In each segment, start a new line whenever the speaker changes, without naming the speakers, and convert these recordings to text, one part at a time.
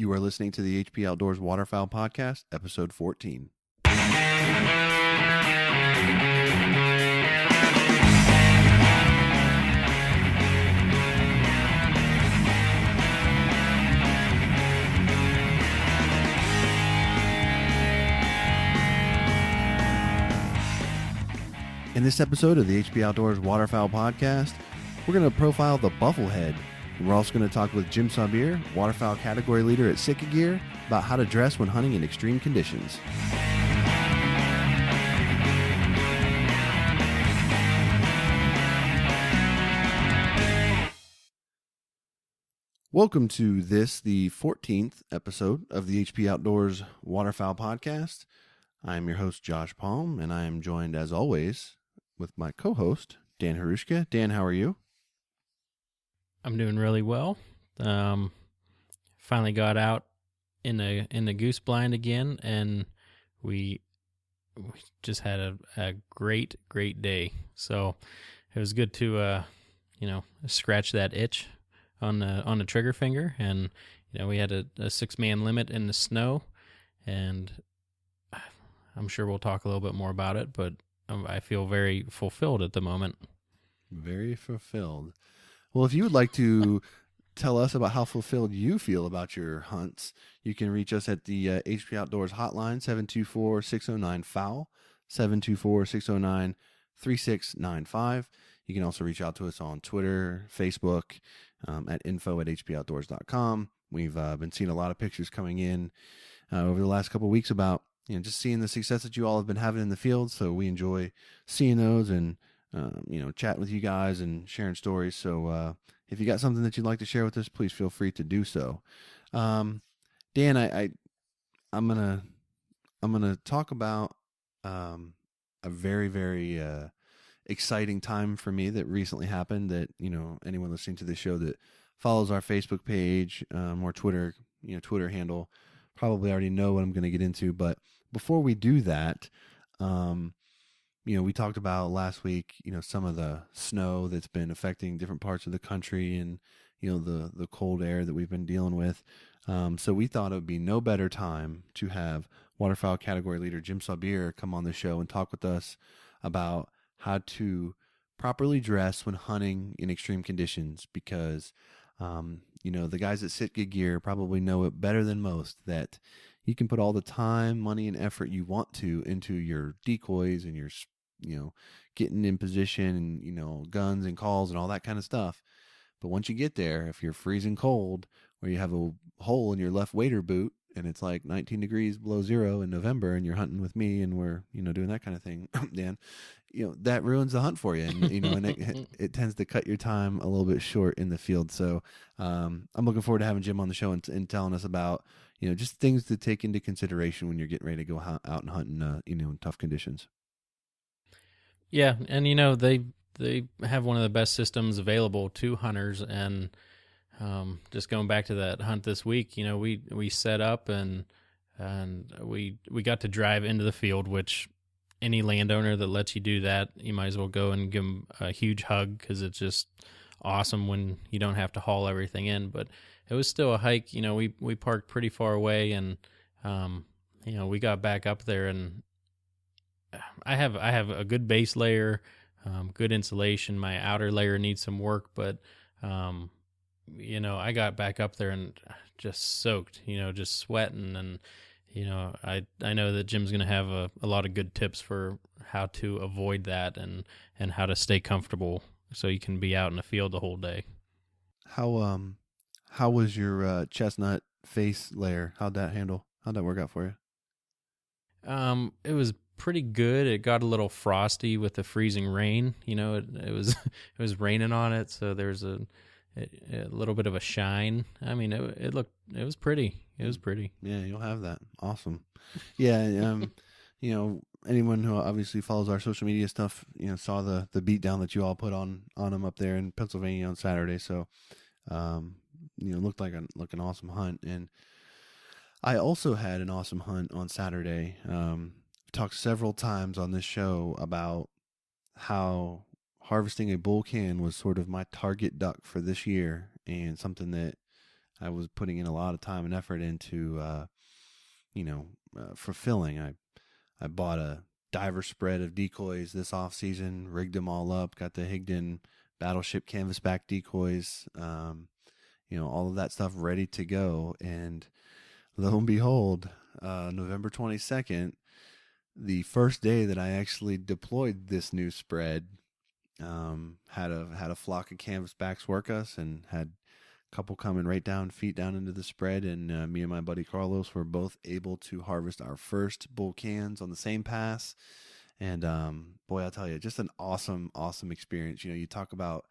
You are listening to the HP Outdoors Waterfowl Podcast, Episode 14. In this episode of the HP Outdoors Waterfowl Podcast, we're going to profile the Bufflehead. We're also going to talk with Jim Saubier, waterfowl category leader at Sitka Gear, about how to dress when hunting in extreme conditions. Welcome to the 14th episode of the HP Outdoors Waterfowl Podcast. I am your host, Josh Palm, and I am joined, as always, with my co-host, Dan Harushka. Dan, how are you?
I'm doing really well. Finally got out in the goose blind again, and we just had a great day. So it was good to scratch that itch on the trigger finger, and we had a 6-man limit in the snow, and I'm sure we'll talk a little bit more about it, but I feel very fulfilled at the moment.
Very fulfilled. Well, if you would like to tell us about how fulfilled you feel about your hunts, you can reach us at the HP Outdoors hotline, 724-609-FOWL, 724-609-3695. You can also reach out to us on Twitter, Facebook, at info@hpoutdoors.com. We've been seeing a lot of pictures coming in over the last couple of weeks about just seeing the success that you all have been having in the field. So we enjoy seeing those and chatting with you guys and sharing stories. So if you got something that you'd like to share with us, please feel free to do so. Dan, I'm gonna talk about a very, very exciting time for me that recently happened. That anyone listening to this show that follows our Facebook page or Twitter handle probably already know what I'm going to get into. But before we do that, we talked about last week, some of the snow that's been affecting different parts of the country and, the cold air that we've been dealing with. So we thought it would be no better time to have waterfowl category leader Jim Saubier come on the show and talk with us about how to properly dress when hunting in extreme conditions, because, the guys at Sitka Gear probably know it better than most that you can put all the time, money, and effort you want to into your decoys and your getting in position and, guns and calls and all that kind of stuff. But once you get there, if you're freezing cold or you have a hole in your left wader boot and it's like 19 degrees below zero in November and you're hunting with me and we're, doing that kind of thing, Dan, that ruins the hunt for you. And, and it tends to cut your time a little bit short in the field. So I'm looking forward to having Jim on the show and telling us about, just things to take into consideration when you're getting ready to go out and hunt in tough conditions.
Yeah, and they have one of the best systems available to hunters, and just going back to that hunt this week, we set up and we got to drive into the field, which any landowner that lets you do that, you might as well go and give them a huge hug, because it's just awesome when you don't have to haul everything in. But it was still a hike. We parked pretty far away, and we got back up there, and I have a good base layer, good insulation. My outer layer needs some work, but I got back up there and just soaked, just sweating, and I know that Jim's going to have a lot of good tips for how to avoid that and how to stay comfortable so you can be out in the field the whole day.
How was your chestnut face layer? How'd that work out for you?
It was pretty good. It got a little frosty with the freezing rain. It was raining on it, so there's a little bit of a shine. I mean, it was pretty. It was pretty.
Yeah, you'll have that. Awesome. Yeah. Anyone who obviously follows our social media stuff, saw the beat down that you all put on them up there in Pennsylvania on Saturday. So, looked like an awesome hunt. And I also had an awesome hunt on Saturday. Talked several times on this show about how harvesting a bull can was sort of my target duck for this year, and something that I was putting in a lot of time and effort into, fulfilling. I bought a diver spread of decoys this off season, rigged them all up, got the Higdon Battleship canvasback decoys, all of that stuff ready to go. And lo and behold, November 22nd, the first day that I actually deployed this new spread, had a flock of canvasbacks work us, and had a couple coming right down, feet down into the spread. And me and my buddy Carlos were both able to harvest our first bull cans on the same pass. And boy, I'll tell you, just an awesome, awesome experience. You talk about,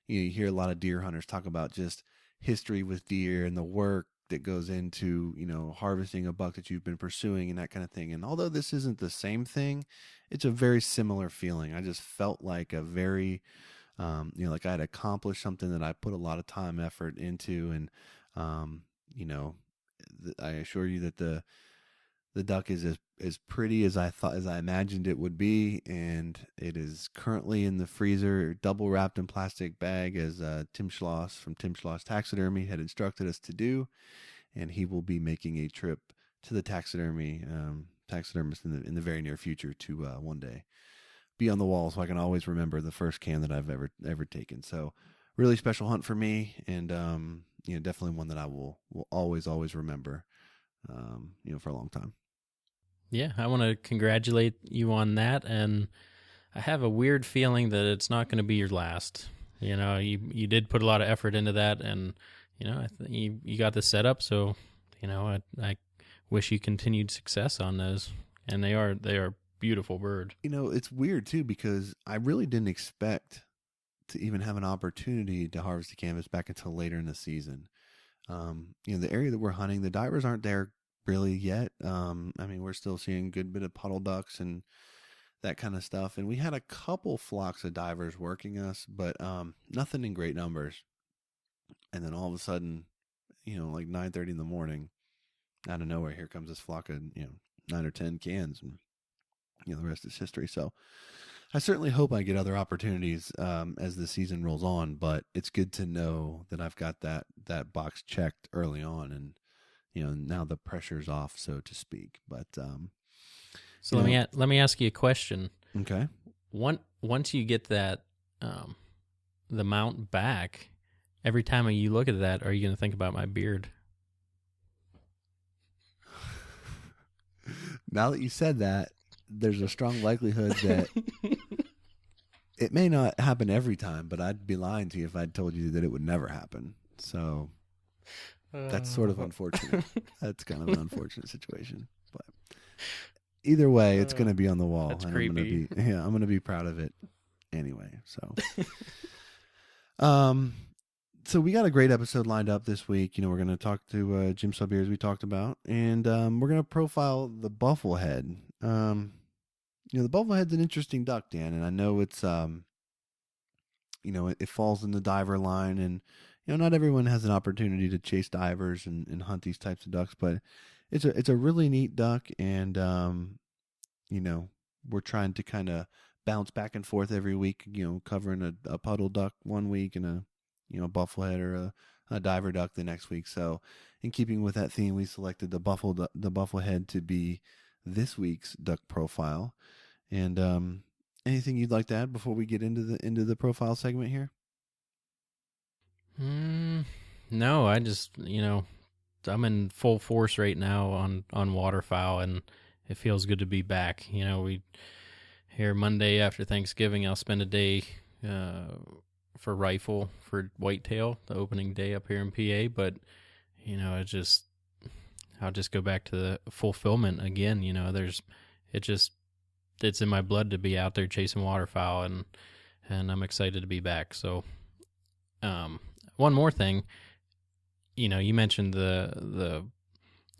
you hear a lot of deer hunters talk about just history with deer and the work that goes into, harvesting a buck that you've been pursuing and that kind of thing. And although this isn't the same thing, it's a very similar feeling. I just felt like a very, like I had accomplished something that I put a lot of time, effort into. And, I assure you that the duck is as pretty as I imagined it would be, and it is currently in the freezer, double wrapped in plastic bag, as Tim Schloss from Tim Schloss Taxidermy had instructed us to do, and he will be making a trip to the taxidermist in the very near future to one day be on the wall, so I can always remember the first can that I've ever taken. So, really special hunt for me, and definitely one that I will always remember, for a long time.
Yeah, I want to congratulate you on that, and I have a weird feeling that it's not going to be your last. You did put a lot of effort into that, and you got this set up. So, I wish you continued success on those, and they are beautiful bird.
It's weird too, because I really didn't expect to even have an opportunity to harvest a canvas back until later in the season. The area that we're hunting, the divers aren't there really yet. We're still seeing a good bit of puddle ducks and that kind of stuff. And we had a couple flocks of divers working us, but nothing in great numbers. And then all of a sudden, like 9:30 in the morning, out of nowhere, here comes this flock of 9 or 10 cans, and the rest is history. So I certainly hope I get other opportunities as the season rolls on. But it's good to know that I've got that box checked early on, and now the pressure's off, so to speak. But
so let me ask you a question.
Okay.
Once you get that the mount back, every time you look at that, are you going to think about my beard?
Now that you said that, there's a strong likelihood that it may not happen every time, but I'd be lying to you if I'd told you that it would never happen. So that's sort of unfortunate. That's kind of an unfortunate situation. But either way, it's going to be on the wall.
That's
and
creepy.
I'm going to be proud of it anyway. So, so we got a great episode lined up this week. We're going to talk to Jim Saubier, as we talked about, and we're going to profile the Bufflehead. The Bufflehead's an interesting duck, Dan, and I know it's it falls in the diver line, and not everyone has an opportunity to chase divers and hunt these types of ducks, but it's a really neat duck, and we're trying to kind of bounce back and forth every week, covering a puddle duck one week and a bufflehead or a diver duck the next week. So in keeping with that theme, we selected the bufflehead to be this week's duck profile. And anything you'd like to add before we get into the profile segment here?
No, I just, I'm in full force right now on waterfowl, and it feels good to be back. We here Monday after Thanksgiving, I'll spend a day for rifle for whitetail, the opening day up here in PA. But I'll just go back to the fulfillment again. It's in my blood to be out there chasing waterfowl, and I'm excited to be back. So, one more thing, you mentioned the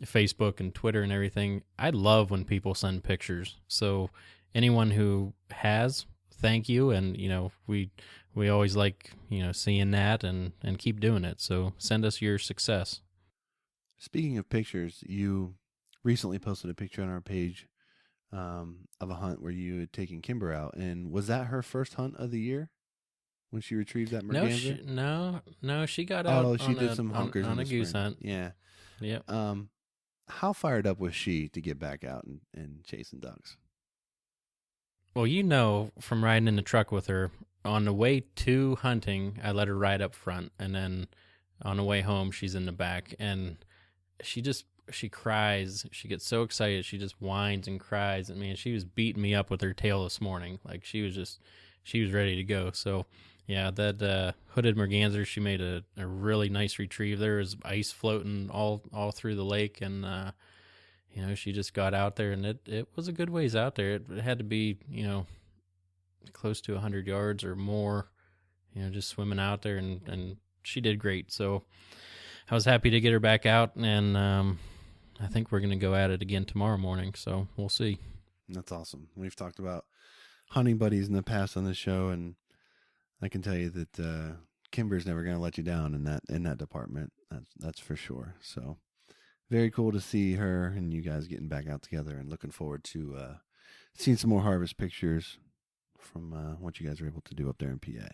Facebook and Twitter and everything. I love when people send pictures. So anyone who has, thank you. And, we always like, seeing that and keep doing it. So send us your success.
Speaking of pictures, you recently posted a picture on our page of a hunt where you had taken Kimber out. And was that her first hunt of the year? when she retrieved that
No,
merganser?
no, she got out.
Oh, she did some hunkers
on a goose
spring.
hunt.
Yeah.
Yep.
How fired up was she to get back out and chasing ducks?
Well, you know, from riding in the truck with her, on the way to hunting, I let her ride up front, and then on the way home, she's in the back, and she cries. She gets so excited. She just whines and cries. I mean, she was beating me up with her tail this morning. Like, she was ready to go. So, yeah, that hooded merganser, she made a really nice retrieve. There was ice floating all through the lake, and she just got out there, and it was a good ways out there. It had to be, close to 100 yards or more, just swimming out there, and she did great. So I was happy to get her back out, and I think we're going to go at it again tomorrow morning, so we'll see.
That's awesome. We've talked about hunting buddies in the past on this show, and I can tell you that Kimber's never going to let you down in that department. That's for sure. So very cool to see her and you guys getting back out together, and looking forward to seeing some more harvest pictures from what you guys are able to do up there in PA.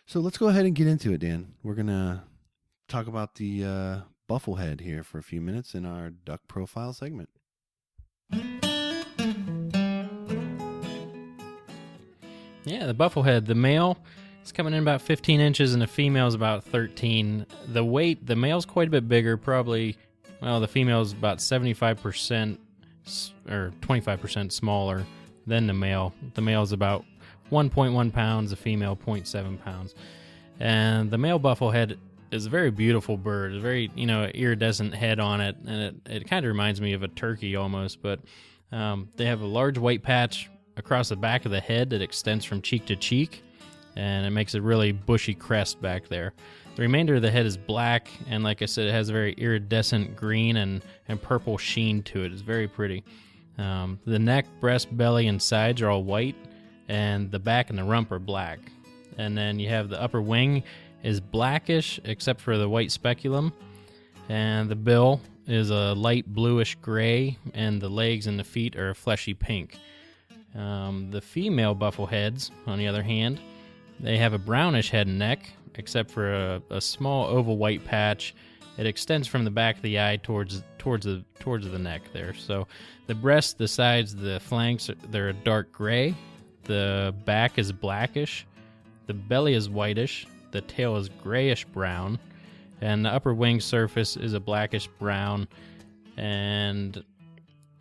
So let's go ahead and get into it, Dan. We're going to talk about the Bufflehead here for a few minutes in our duck profile segment.
Yeah, the Bufflehead, the male is coming in about 15 inches and the female is about 13. The weight, the male's quite a bit bigger, probably, the female's about 75% or 25% smaller than the male. The male's about 1.1 pounds, the female 0.7 pounds. And the male Bufflehead is a very beautiful bird. It's very, iridescent head on it, and it kind of reminds me of a turkey almost, but they have a large white patch across the back of the head that extends from cheek to cheek, and it makes a really bushy crest back there. The remainder of the head is black, and like I said, it has a very iridescent green and purple sheen to it. It's very pretty. The neck, breast, belly, and sides are all white, and the back and the rump are black. And then you have the upper wing is blackish except for the white speculum, and the bill is a light bluish gray, and the legs and the feet are a fleshy pink. The female Buffleheads, on the other hand, they have a brownish head and neck, except for a small oval white patch. It extends from the back of the eye towards the neck there. So the breast, the sides, the flanks, they're a dark gray. The back is blackish. The belly is whitish. The tail is grayish brown, and the upper wing surface is a blackish brown. And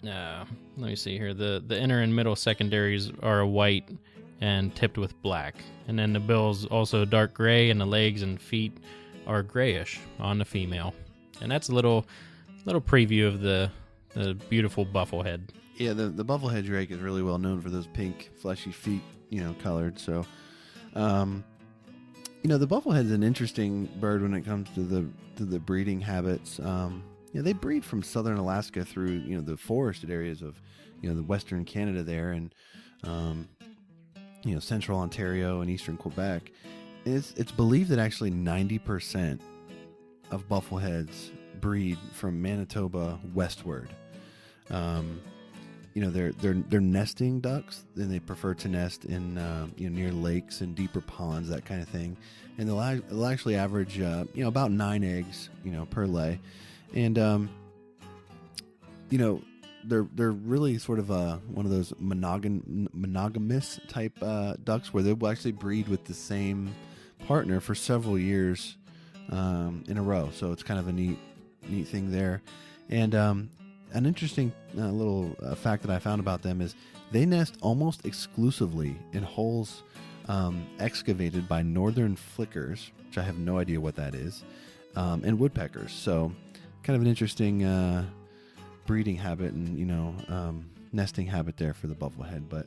let me see here. The inner and middle secondaries are white and tipped with black. And then the bill's also dark gray, and the legs and feet are grayish on the female. And that's a little preview of the beautiful Bufflehead.
Yeah, the Bufflehead drake is really well known for those pink, fleshy feet, colored. So, the Bufflehead's an interesting bird when it comes to the breeding habits. They breed from southern Alaska through, the forested areas of, the western Canada there, and, central Ontario and eastern Quebec. It's believed that actually 90% of Buffleheads breed from Manitoba westward. They're nesting ducks, and they prefer to nest in near lakes and deeper ponds, that kind of thing. And they'll actually average about 9 eggs per lay, and they're really sort of one of those monogamous type ducks where they will actually breed with the same partner for several years in a row. So it's kind of a neat thing there. And an interesting little fact that I found about them is they nest almost exclusively in holes excavated by northern flickers, which I have no idea what that is, and woodpeckers. So kind of an interesting breeding habit and nesting habit there for the Bufflehead. But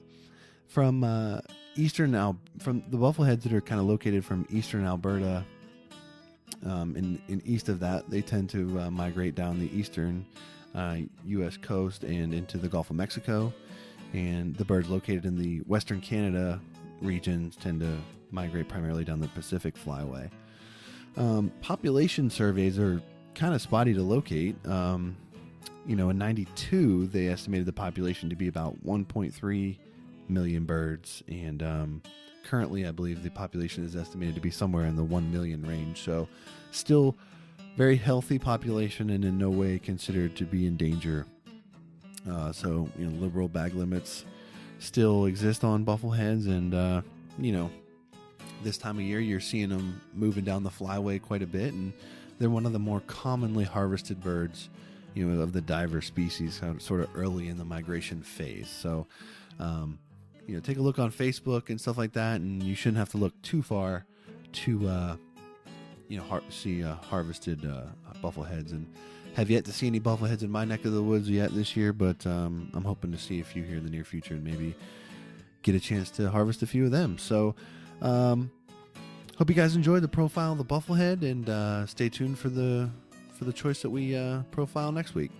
from the Buffleheads that are kind of located from eastern Alberta, in east of that, they tend to migrate down the eastern U.S. coast and into the Gulf of Mexico, and the birds located in the western Canada regions tend to migrate primarily down the Pacific flyway. Population surveys are kind of spotty to locate. In 92, they estimated the population to be about 1.3 million birds, and currently I believe the population is estimated to be somewhere in the 1 million range. So still very healthy population and in no way considered to be in danger. So liberal bag limits still exist on buffleheads, and this time of year you're seeing them moving down the flyway quite a bit, and they're one of the more commonly harvested birds of the diver species, sort of early in the migration phase. So take a look on Facebook and stuff like that, and you shouldn't have to look too far to see harvested buffleheads. And have yet to see any buffleheads in my neck of the woods yet this year, but I'm hoping to see a few here in the near future and maybe get a chance to harvest a few of them. So hope you guys enjoyed the profile of the bufflehead, and stay tuned for the choice that we profile next week.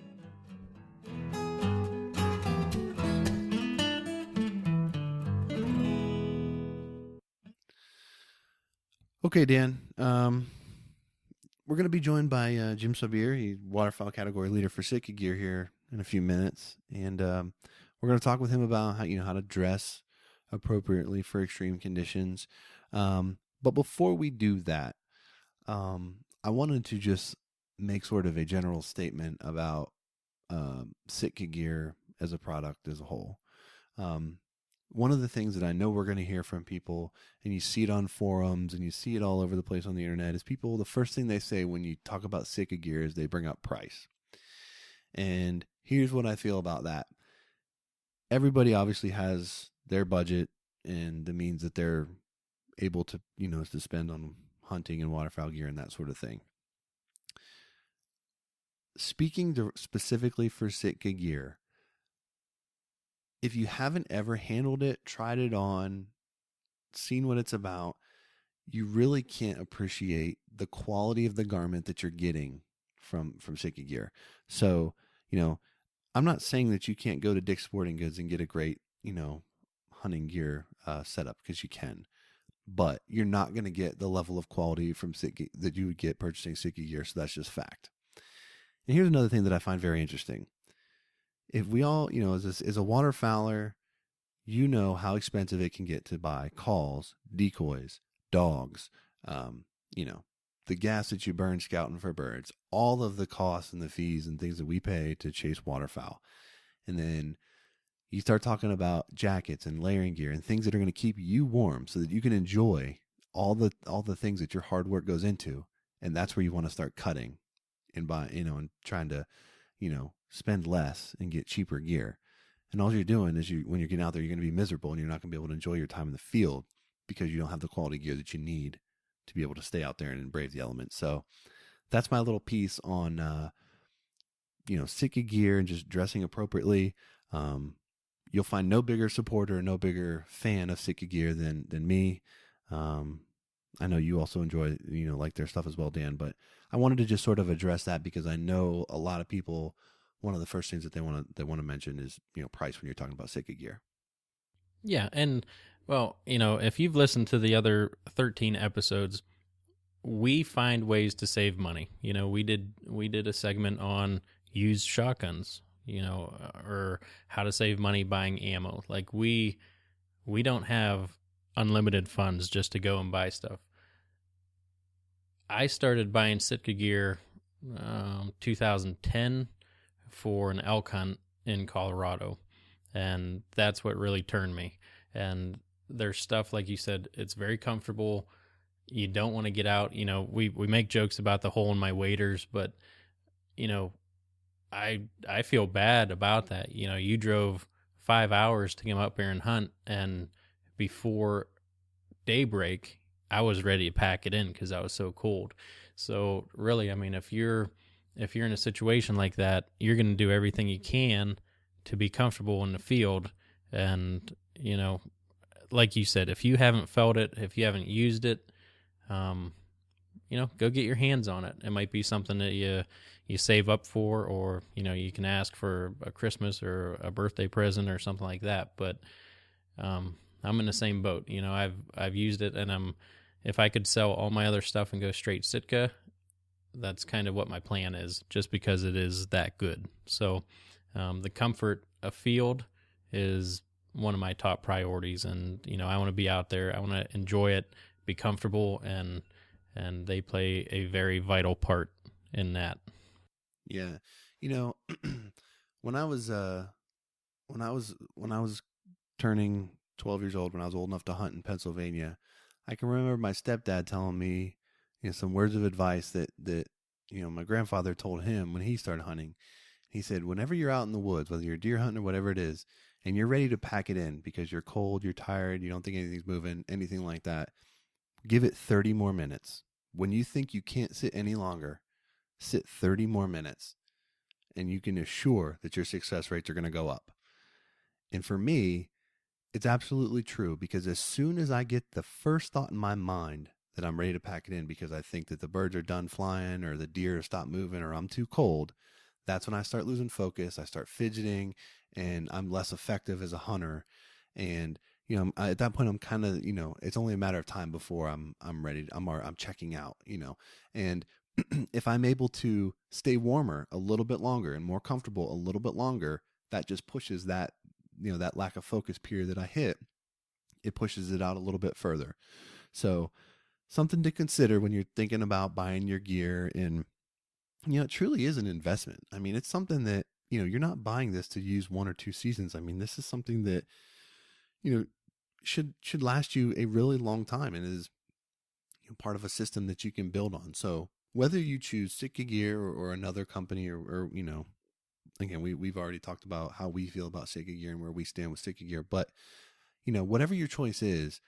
Okay, Dan. We're going to be joined by Jim Saubier. He's waterfowl category leader for Sitka Gear here in a few minutes, and we're going to talk with him about how to dress appropriately for extreme conditions. But before we do that, I wanted to just make sort of a general statement about Sitka Gear as a product as a whole. One of the things that I know we're going to hear from people, and you see it on forums and you see it all over the place on the internet, is people, the first thing they say when you talk about Sitka Gear is they bring up price. And here's what I feel about that. Everybody obviously has their budget and the means that they're able to, to spend on hunting and waterfowl gear and that sort of thing. Speaking specifically for Sitka Gear, if you haven't ever handled it, tried it on, seen what it's about, you really can't appreciate the quality of the garment that you're getting from Sitka Gear. So, I'm not saying that you can't go to Dick's Sporting Goods and get a great, hunting gear setup, because you can. But you're not going to get the level of quality from Sitka that you would get purchasing Sitka Gear, so that's just fact. And here's another thing that I find very interesting. If we all, as a waterfowler, how expensive it can get to buy calls, decoys, dogs, the gas that you burn scouting for birds, all of the costs and the fees and things that we pay to chase waterfowl. And then you start talking about jackets and layering gear and things that are going to keep you warm so that you can enjoy all the things that your hard work goes into. And that's where you want to start cutting and buy, and trying to, spend less and get cheaper gear. And all you're doing is when you're getting out there, you're going to be miserable and you're not going to be able to enjoy your time in the field because you don't have the quality gear that you need to be able to stay out there and brave the elements. So that's my little piece on, Sitka Gear and just dressing appropriately. You'll find no bigger supporter, no bigger fan of Sitka Gear than me. I know you also enjoy, like their stuff as well, Dan, but I wanted to just sort of address that because I know a lot of people, one of the first things that they want to mention is, price when you're talking about Sitka Gear.
Yeah. And well, if you've listened to the other 13 episodes, we find ways to save money. We did a segment on used shotguns, or how to save money buying ammo. Like we don't have unlimited funds just to go and buy stuff. I started buying Sitka Gear 2010 for an elk hunt in Colorado, and that's what really turned me. And there's stuff, like you said, it's very comfortable. You don't want to get out. We make jokes about the hole in my waders, but I feel bad about that. You drove 5 hours to come up here and hunt, and before daybreak, I was ready to pack it in because I was so cold. So really, if you're in a situation like that, you're going to do everything you can to be comfortable in the field. And, like you said, if you haven't felt it, if you haven't used it, go get your hands on it. It might be something that you save up for, or, you can ask for a Christmas or a birthday present or something like that. But, I'm in the same boat. I've used it, and if I could sell all my other stuff and go straight Sitka, that's kind of what my plan is, just because it is that good. So, the comfort of field is one of my top priorities. And, I want to be out there. I want to enjoy it, be comfortable, and they play a very vital part in that.
Yeah. When I was turning 12 years old, when I was old enough to hunt in Pennsylvania, I can remember my stepdad telling me, some words of advice that my grandfather told him when he started hunting. He said, whenever you're out in the woods, whether you're deer hunting or whatever it is, and you're ready to pack it in because you're cold, you're tired, you don't think anything's moving, anything like that, give it 30 more minutes. When you think you can't sit any longer, sit 30 more minutes, and you can assure that your success rates are going to go up. And for me, it's absolutely true, because as soon as I get the first thought in my mind that I'm ready to pack it in because I think that the birds are done flying or the deer have stopped moving or I'm too cold, that's when I start losing focus. I start fidgeting and I'm less effective as a hunter. And, at that point I'm kind of, it's only a matter of time before I'm ready. I'm checking out, and if I'm able to stay warmer a little bit longer and more comfortable a little bit longer, that just pushes that, that lack of focus period that I hit, it pushes it out a little bit further. So something to consider when you're thinking about buying your gear. And, it truly is an investment. I mean, it's something that, you're not buying this to use 1 or 2 seasons. I mean, this is something that, should last you a really long time and is part of a system that you can build on. So whether you choose Sitka gear or another company or again, we've already talked about how we feel about Sitka gear and where we stand with Sitka gear, but whatever your choice is,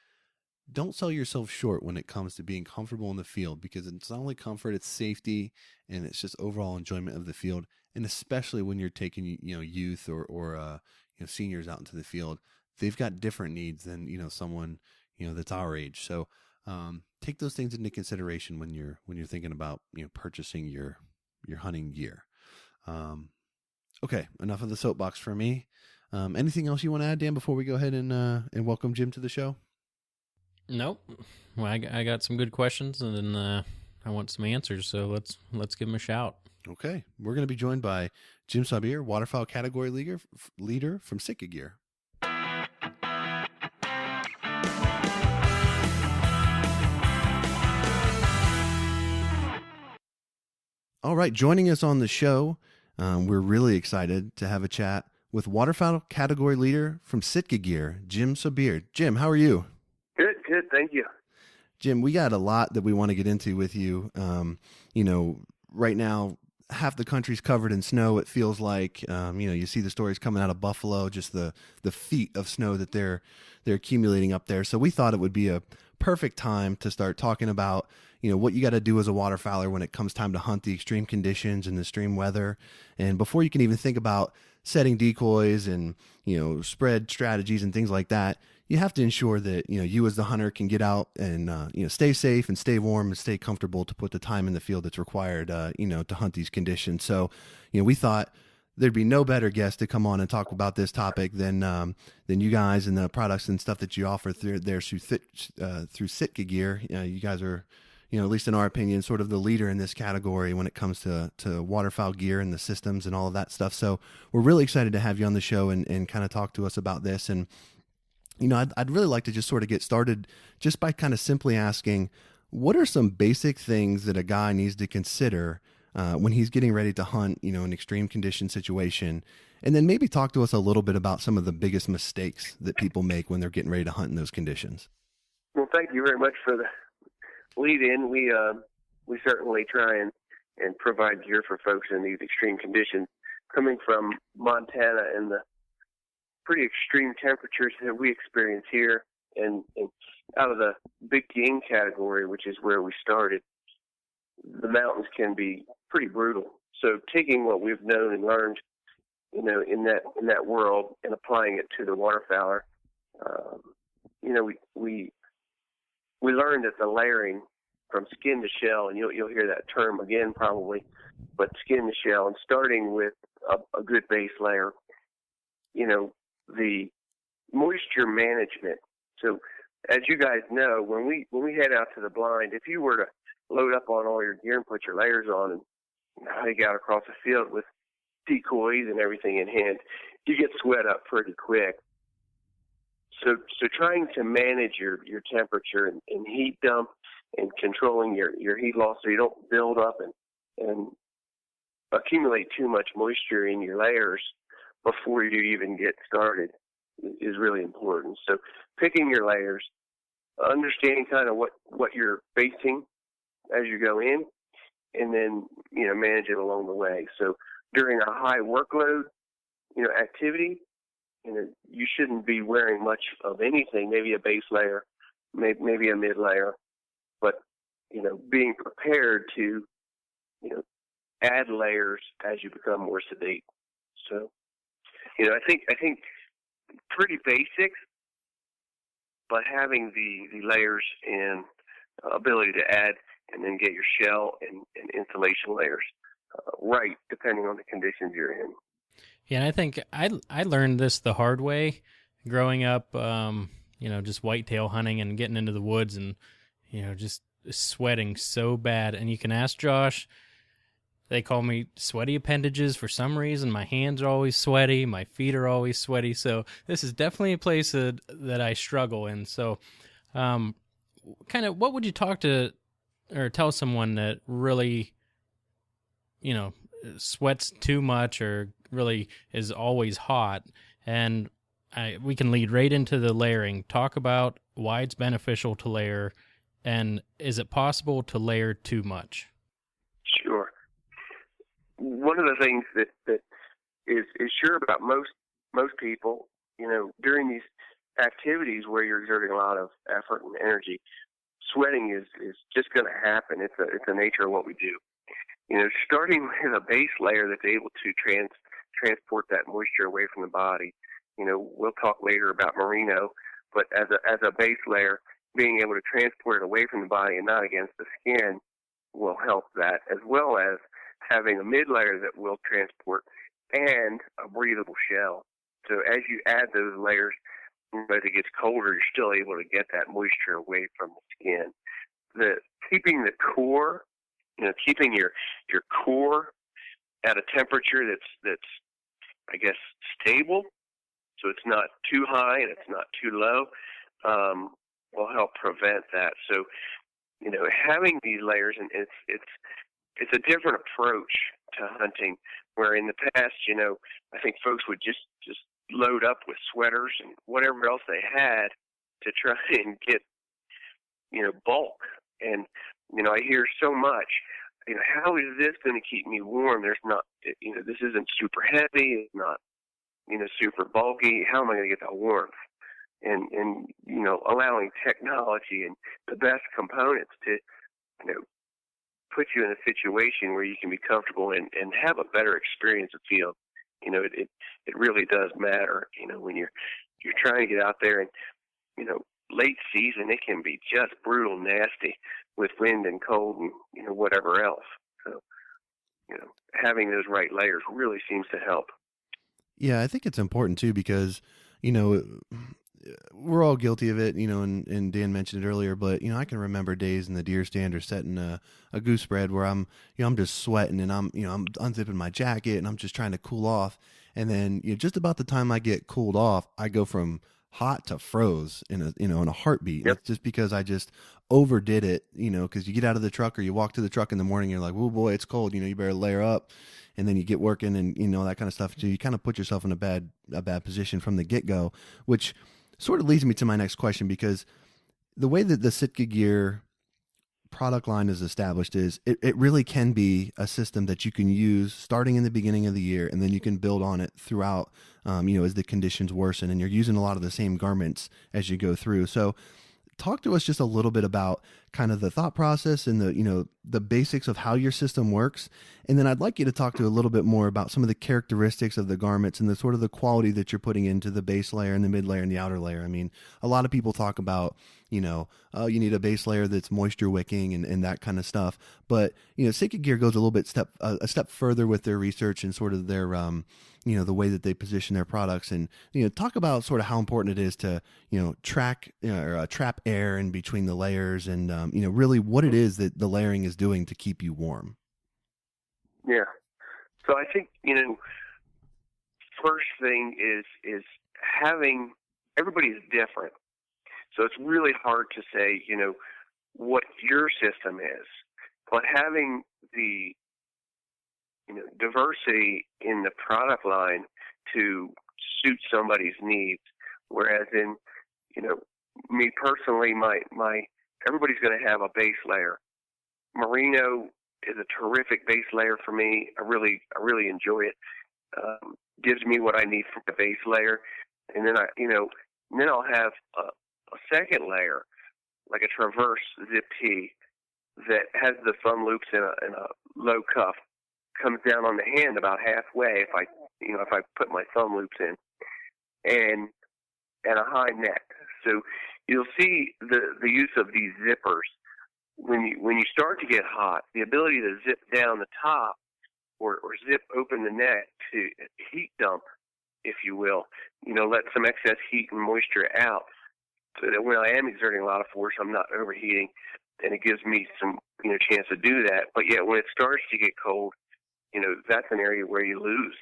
don't sell yourself short when it comes to being comfortable in the field, because it's not only comfort, it's safety, and it's just overall enjoyment of the field. And especially when you're taking, youth or seniors out into the field, they've got different needs than, someone, that's our age. So, take those things into consideration when you're thinking about, purchasing your hunting gear. Okay. Enough of the soapbox for me. Anything else you want to add, Dan, before we go ahead and welcome Jim to the show?
Nope. Well, I got some good questions, and then I want some answers. So let's give them a shout.
Okay, we're going to be joined by Jim Saubier, Waterfowl category leader from Sitka Gear. All right, joining us on the show, we're really excited to have a chat with Waterfowl category leader from Sitka Gear, Jim Saubier. Jim, how are you?
Good, thank you.
Jim, we got a lot that we want to get into with you. Right now, half the country's covered in snow, it feels like. You see the stories coming out of Buffalo, just the feet of snow that they're accumulating up there. So we thought it would be a perfect time to start talking about, what you got to do as a waterfowler when it comes time to hunt the extreme conditions and the extreme weather. And before you can even think about setting decoys and, spread strategies and things like that, you have to ensure that, you as the hunter can get out and, stay safe and stay warm and stay comfortable to put the time in the field that's required, to hunt these conditions. So, we thought there'd be no better guest to come on and talk about this topic than you guys and the products and stuff that you offer through Sitka Gear. You guys are, at least in our opinion, sort of the leader in this category when it comes to waterfowl gear and the systems and all of that stuff. So we're really excited to have you on the show and kind of talk to us about this. And I'd really like to just sort of get started just by kind of simply asking, what are some basic things that a guy needs to consider when he's getting ready to hunt, an extreme condition situation? And then maybe talk to us a little bit about some of the biggest mistakes that people make when they're getting ready to hunt in those conditions.
Well, thank you very much for the lead in. We certainly try and provide gear for folks in these extreme conditions. Coming from Montana and the pretty extreme temperatures that we experience here, and out of the big game category, which is where we started, the mountains can be pretty brutal. So taking what we've known and learned, in that world and applying it to the waterfowler, we learned that the layering from skin to shell, and you'll hear that term again probably, but skin to shell, and starting with a good base layer, the moisture management. So as you guys know, when we head out to the blind, if you were to load up on all your gear and put your layers on and hike out across the field with decoys and everything in hand, you get sweat up pretty quick. So trying to manage your temperature and heat dump and controlling your heat loss so you don't build up and accumulate too much moisture in your layers before you even get started is really important. So picking your layers, understanding kind of what you're facing as you go in, and then, manage it along the way. So during a high workload, activity, you shouldn't be wearing much of anything, maybe a base layer, maybe a mid layer, but, being prepared to, add layers as you become more sedate. So, I think pretty basics, but having the layers and ability to add and then get your shell and insulation layers right, depending on the conditions you're in.
Yeah, and I think I learned this the hard way growing up, just whitetail hunting and getting into the woods and, just sweating so bad. And you can ask Josh, they call me sweaty appendages for some reason. My hands are always sweaty. My feet are always sweaty. So this is definitely a place that I struggle in. So kind of what would you talk to or tell someone that really, sweats too much or really is always hot? And we can lead right into the layering. Talk about why it's beneficial to layer, and is it possible to layer too much?
Sure. One of the things that is sure about most people, during these activities where you're exerting a lot of effort and energy, sweating is just going to happen. It's the nature of what we do. Starting with a base layer that's able to transport that moisture away from the body. We'll talk later about merino, but as a base layer, being able to transport it away from the body and not against the skin will help that, as well as having a mid layer that will transport and a breathable shell. So as you add those layers, as it gets colder, you're still able to get that moisture away from the skin. Keeping the core, keeping your core at a temperature that's I guess stable, so it's not too high and it's not too low, will help prevent that. So, having these layers, and it's a different approach to hunting, where in the past, I think folks would just load up with sweaters and whatever else they had to try and get, bulk. And, I hear so much, how is this going to keep me warm? There's not, this isn't super heavy. It's not, super bulky. How am I going to get that warmth? And allowing technology and the best components to, put you in a situation where you can be comfortable and have a better experience of field. It really does matter, when you're trying to get out there and, late season, it can be just brutal nasty with wind and cold and, whatever else. So, having those right layers really seems to help.
Yeah, I think it's important too because, we're all guilty of it, and Dan mentioned it earlier, but, I can remember days in the deer stand or setting a goose spread where I'm just sweating and I'm unzipping my jacket and I'm just trying to cool off. And then, just about the time I get cooled off, I go from hot to froze in a heartbeat.
Yep.
It's just because I just overdid it, because you get out of the truck or you walk to the truck in the morning, you're like, oh boy, it's cold, you better layer up. And then you get working and, that kind of stuff. So you kind of put yourself in a bad position from the get-go, which sort of leads me to my next question, because the way that the Sitka gear product line is established is it really can be a system that you can use starting in the beginning of the year, and then you can build on it throughout, as the conditions worsen, and you're using a lot of the same garments as you go through. So talk to us just a little bit about kind of the thought process and the basics of how your system works. And then I'd like you to talk to a little bit more about some of the characteristics of the garments and the sort of the quality that you're putting into the base layer and the mid layer and the outer layer. I mean, a lot of people talk about, you need a base layer that's moisture wicking and that kind of stuff. But, Sitka Gear goes a little bit a step further with their research and sort of their, the way that they position their products, and, talk about sort of how important it is to, track or trap air in between the layers and, really what it is that the layering is doing to keep you warm.
Yeah. So I think, first thing is having everybody's different. So it's really hard to say, what your system is. But having the, diversity in the product line to suit somebody's needs, whereas in, me personally, my everybody's going to have a base layer. Merino is a terrific base layer for me. I really enjoy it. Gives me what I need from the base layer, and then then I'll have a second layer, like a traverse zip tee that has the thumb loops in a low cuff, comes down on the hand about halfway if I put my thumb loops in, and a high neck. So you'll see the use of these zippers when you start to get hot. The ability to zip down the top or zip open the neck to heat dump, if you will. Let some excess heat and moisture out, so that when I am exerting a lot of force, I'm not overheating, and it gives me some chance to do that. But yet, when it starts to get cold, that's an area where you lose.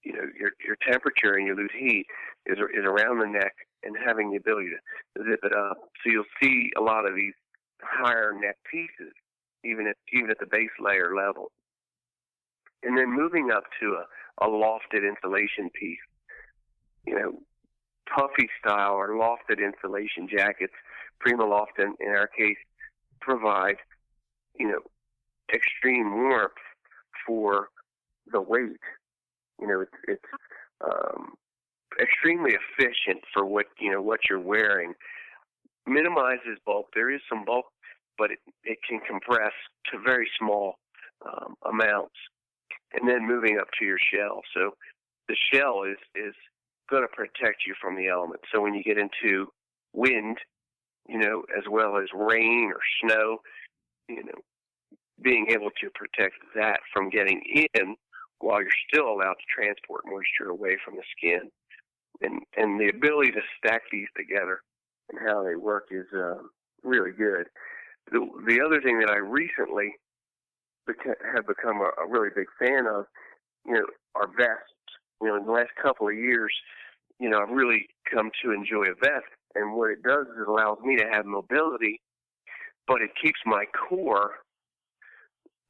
Your temperature and you lose heat is around the neck, and having the ability to zip it up. So you'll see a lot of these higher neck pieces, even at the base layer level. And then moving up to a lofted insulation piece, puffy style or lofted insulation jackets, Prima Loft in our case, provide, extreme warmth for the weight. It's extremely efficient for what you're wearing. Minimizes bulk. There is some bulk, but it can compress to very small amounts. And then moving up to your shell. So the shell is going to protect you from the elements. So when you get into wind, as well as rain or snow, being able to protect that from getting in while you're still allowed to transport moisture away from the skin. And the ability to stack these together and how they work is really good. The other thing that I recently have become a really big fan of, are vests. In the last couple of years, I've really come to enjoy a vest. And what it does is it allows me to have mobility, but it keeps my core,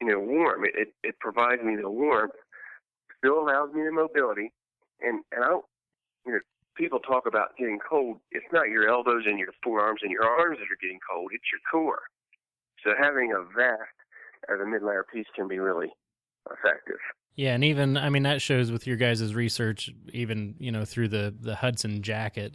warm. It provides me the warmth, still allows me the mobility. And I don't, people talk about getting cold. It's not your elbows and your forearms and your arms that are getting cold. It's your core. So having a vest as a mid-layer piece can be really effective.
Yeah, and even, that shows with your guys' research, even, through the Hudson jacket,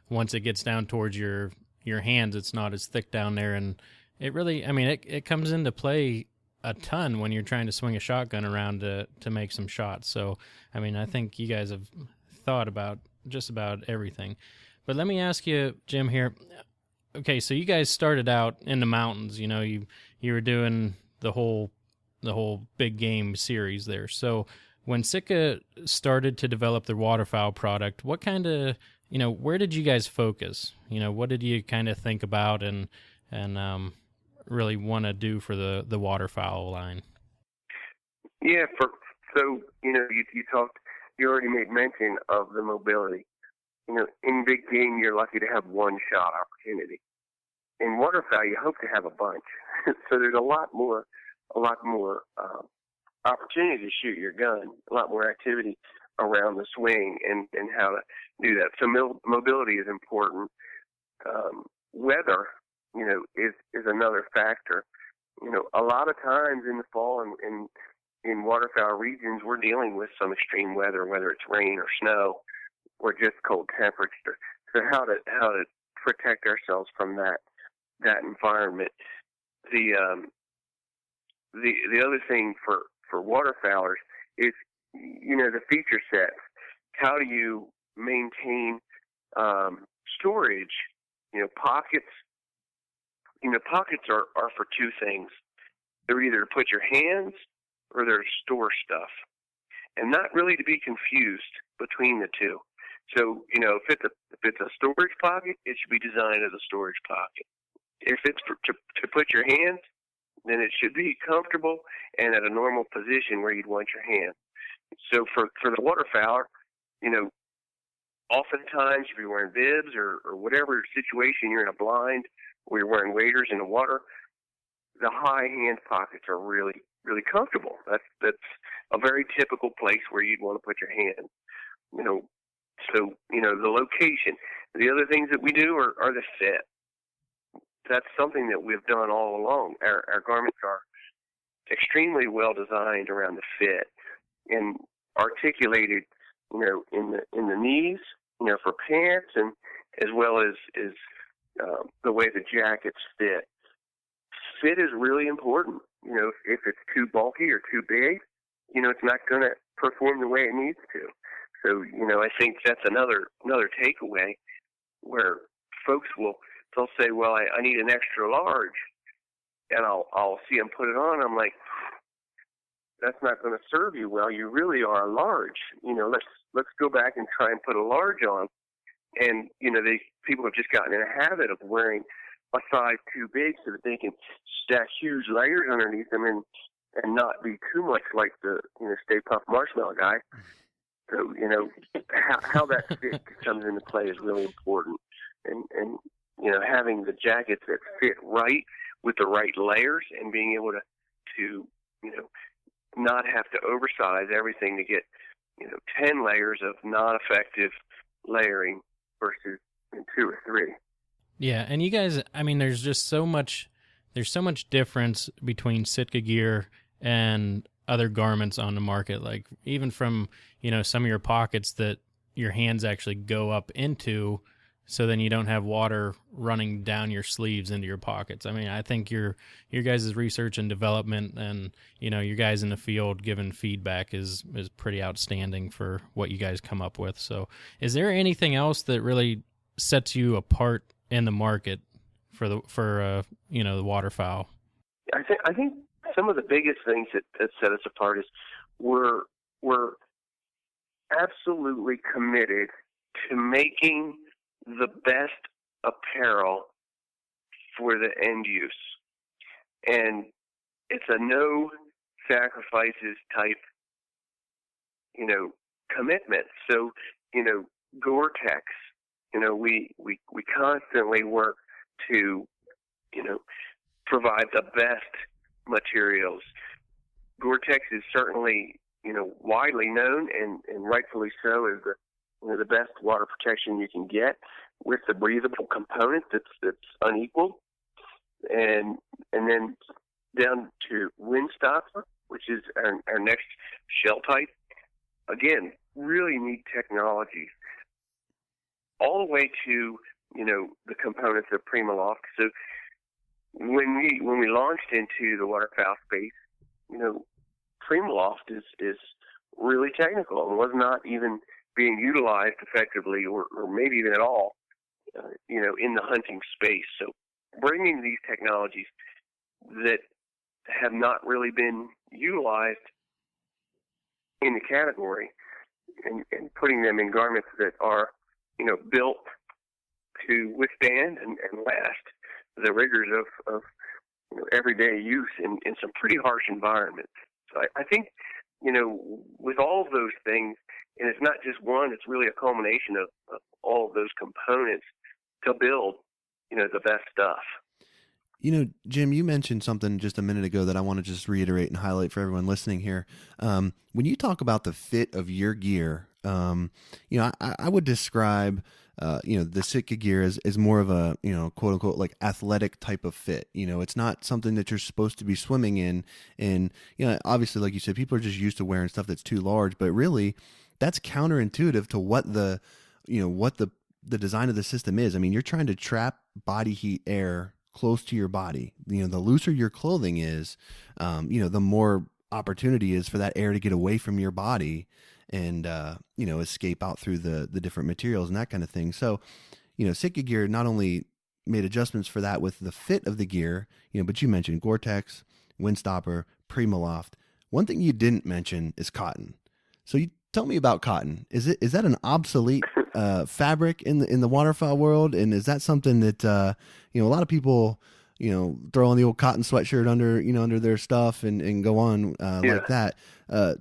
once it gets down towards your hands, it's not as thick down there. And it really, it comes into play a ton when you're trying to swing a shotgun around to make some shots. So, I think you guys have thought about just about everything. But let me ask you, Jim, here. Okay, so you guys started out in the mountains. You were doing the whole big game series there. So when Sitka started to develop their waterfowl product, what kind of, where did you guys focus? What did you kind of think about and really want to do for the waterfowl line?
Yeah, you already made mention of the mobility. In big game, you're lucky to have one shot opportunity. In waterfowl, you hope to have a bunch. So there's a lot more opportunity to shoot your gun, a lot more activity around the swing and how to do that. So mobility is important. Weather, is another factor. A lot of times in the fall and in waterfowl regions, we're dealing with some extreme weather, whether it's rain or snow or just cold temperature. So how to protect ourselves from that environment. The other thing for waterfowlers is, the feature sets. How do you maintain storage? Pockets. Pockets are for two things. They're either to put your hands or they're to store stuff, and not really to be confused between the two. So, if it's a storage pocket, it should be designed as a storage pocket. If it's to put your hands, then it should be comfortable and at a normal position where you'd want your hand. So for the waterfowler, oftentimes, if you're wearing bibs or whatever situation, you're in a blind or you're wearing waders in the water, the high hand pockets are really, really comfortable. That's a very typical place where you'd want to put your hand. So, the location. The other things that we do are the fit. That's something that we've done all along. Our garments are extremely well designed around the fit and articulated, in the knees, for pants, and as well as the way the jackets fit. Fit is really important. If it's too bulky or too big, it's not going to perform the way it needs to. So, I think that's another takeaway where folks they'll say, well, I need an extra large, and I'll see them put it on. I'm like, that's not going to serve you well. You really are a large. Let's go back and try and put a large on. And, people have just gotten in a habit of wearing a size too big so that they can stack huge layers underneath them and not be too much like the, Stay Puft Marshmallow guy. So, how that fit comes into play is really important. And having the jackets that fit right with the right layers and being able to not have to oversize everything to get, 10 layers of non-effective layering versus 2 or 3.
Yeah, and you guys, there's just so much difference between Sitka gear and other garments on the market, like even from, some of your pockets that your hands actually go up into, so then you don't have water running down your sleeves into your pockets. I think your guys' research and development and, your guys in the field giving feedback is pretty outstanding for what you guys come up with. So is there anything else that really sets you apart in the market for the waterfowl?
I think some of the biggest things that set us apart is we're absolutely committed to making the best apparel for the end use. And it's a no sacrifices type, commitment. So, Gore-Tex, we constantly work to, provide the best materials. Gore-Tex is certainly, widely known and rightfully so as the best water protection you can get with the breathable component that's unequaled. And then down to Windstopper, which is our next shell type. Again, really neat technologies. All the way to, the components of PrimaLoft. So when we launched into the waterfowl space, PrimaLoft is really technical and was not even being utilized effectively or maybe even at all, in the hunting space. So bringing these technologies that have not really been utilized in the category and putting them in garments that are, built to withstand and last the rigors of everyday use in some pretty harsh environments. So I think, with all of those things, and it's not just one, it's really a culmination of all of those components to build, the best stuff.
Jim, you mentioned something just a minute ago that I want to just reiterate and highlight for everyone listening here. When you talk about the fit of your gear, I would describe, the Sitka gear is more of a, quote unquote, like athletic type of fit. It's not something that you're supposed to be swimming in. And, obviously, like you said, people are just used to wearing stuff that's too large, but really that's counterintuitive to what the design of the system is. You're trying to trap body heat air close to your body. The looser your clothing is, the more opportunity is for that air to get away from your body and, escape out through the different materials and that kind of thing. So, Sitka gear not only made adjustments for that with the fit of the gear, but you mentioned Gore-Tex, Windstopper, PrimaLoft. One thing you didn't mention is cotton. So you tell me about cotton. Is that an obsolete fabric in the waterfowl world? And is that something that, a lot of people, throw on the old cotton sweatshirt under their stuff and go on like that.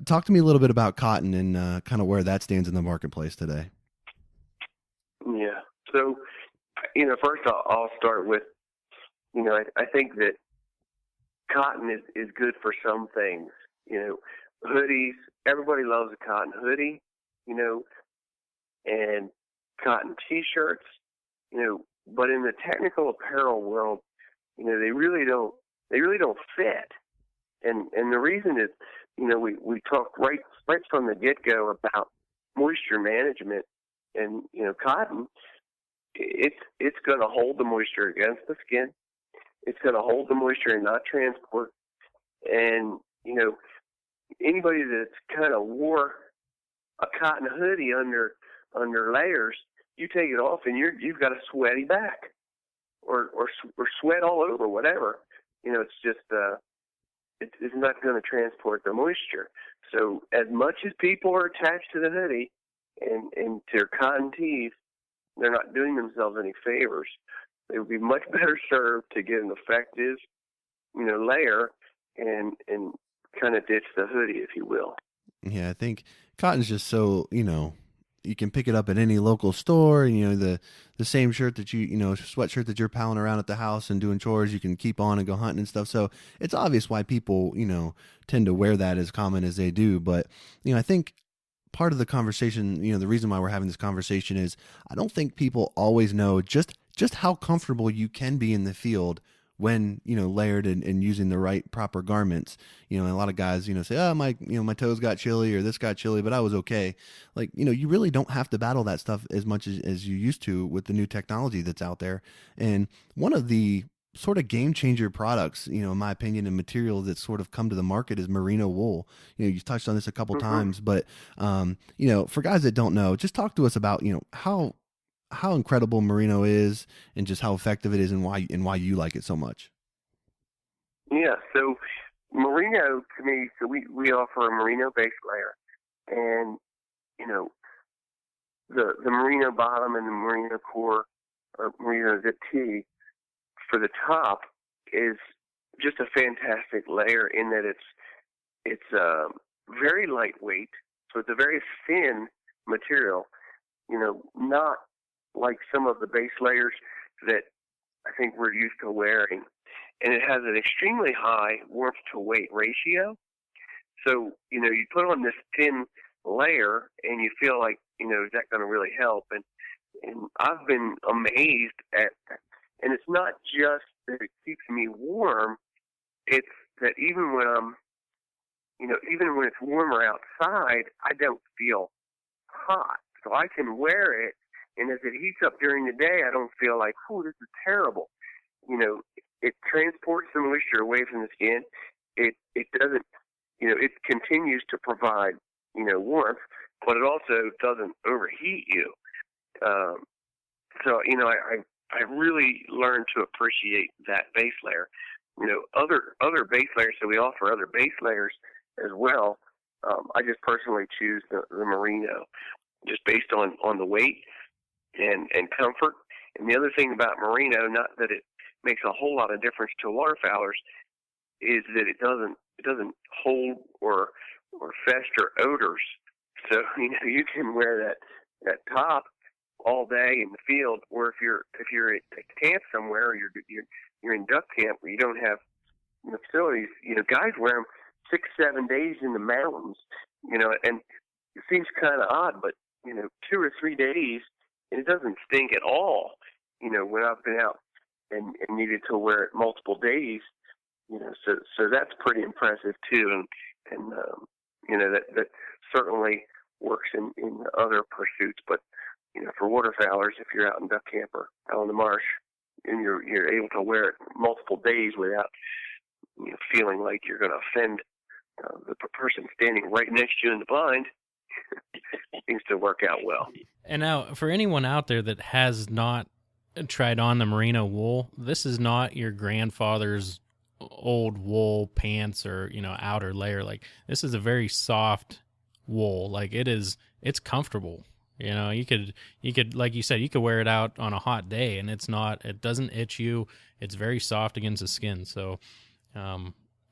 Talk to me a little bit about cotton and kind of where that stands in the marketplace today.
So, first I'll start with, I think that cotton is good for some things. Hoodies, everybody loves a cotton hoodie, and cotton T-shirts, but in the technical apparel world, they really don't fit. And the reason is, we talked right from the get-go about moisture management, and, cotton, it's going to hold the moisture against the skin. It's going to hold the moisture and not transport. And, anybody that's kind of wore a cotton hoodie under layers, you take it off and you've got a sweaty back or sweat all over, whatever. It's just, it's not going to transport the moisture. So as much as people are attached to the hoodie and to their cotton tees, they're not doing themselves any favors. They would be much better served to get an effective, layer and kind of ditch the hoodie, if you will.
Yeah, I think cotton's just so, you can pick it up at any local store, and the same shirt that sweatshirt that you're palling around at the house and doing chores, you can keep on and go hunting and stuff. So it's obvious why people, tend to wear that as common as they do. But, I think part of the conversation, the reason why we're having this conversation is I don't think people always know just how comfortable you can be in the field when, layered and using the right proper garments. And a lot of guys, say, oh, my toes got chilly or this got chilly, but I was okay. Like, you really don't have to battle that stuff as much as you used to with the new technology that's out there. And one of the sort of game changer products, in my opinion, and material that's sort of come to the market is merino wool. You touched on this a couple times, but, for guys that don't know, just talk to us about, how incredible merino is and just how effective it is and why you like it so much.
Yeah, so merino to me, so we offer a merino base layer, and the merino bottom and the merino core or merino zip tee for the top is just a fantastic layer in that it's very lightweight, so it's a very thin material, not like some of the base layers that I think we're used to wearing. And it has an extremely high warmth to weight ratio. So, you put on this thin layer and you feel like, is that going to really help? And I've been amazed at, and it's not just that it keeps me warm, it's that even when even when it's warmer outside, I don't feel hot. So I can wear it, and as it heats up during the day, I don't feel like, oh, this is terrible. It transports the moisture away from the skin. It doesn't, it continues to provide, warmth, but it also doesn't overheat you. So, I really learned to appreciate that base layer. Other base layers, so we offer other base layers as well. I just personally choose the merino just based on the weight and comfort. And the other thing about merino, not that it makes a whole lot of difference to waterfowlers, is that it doesn't hold or fester odors. So you can wear that top all day in the field, or if you're at camp somewhere, or you're in duck camp where you don't have facilities. Guys wear them 6-7 days in the mountains. And it seems kind of odd, but 2 or 3 days. And it doesn't stink at all, when I've been out and needed to wear it multiple days, so that's pretty impressive too. And that certainly works in other pursuits. But, for waterfowlers, if you're out in duck camp or out on the marsh and you're able to wear it multiple days without, feeling like you're going to offend the person standing right next to you in the blind, seems to work out well.
And now, for anyone out there that has not tried on the merino wool, this is not your grandfather's old wool pants or outer layer. Like, this is a very soft wool. Like, it's comfortable. You could like you said, you could wear it out on a hot day and it doesn't itch you. It's very soft against the skin. So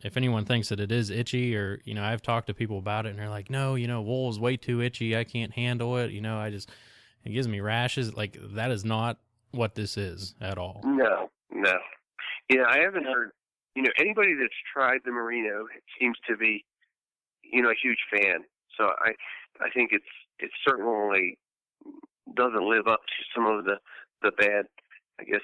if anyone thinks that it is itchy, or I've talked to people about it and they're like, no, wool is way too itchy, I can't handle it, it gives me rashes. Like, that is not what this is at all.
No. Yeah, I haven't heard, anybody that's tried the merino seems to be, a huge fan. So I think it certainly doesn't live up to some of the bad, I guess,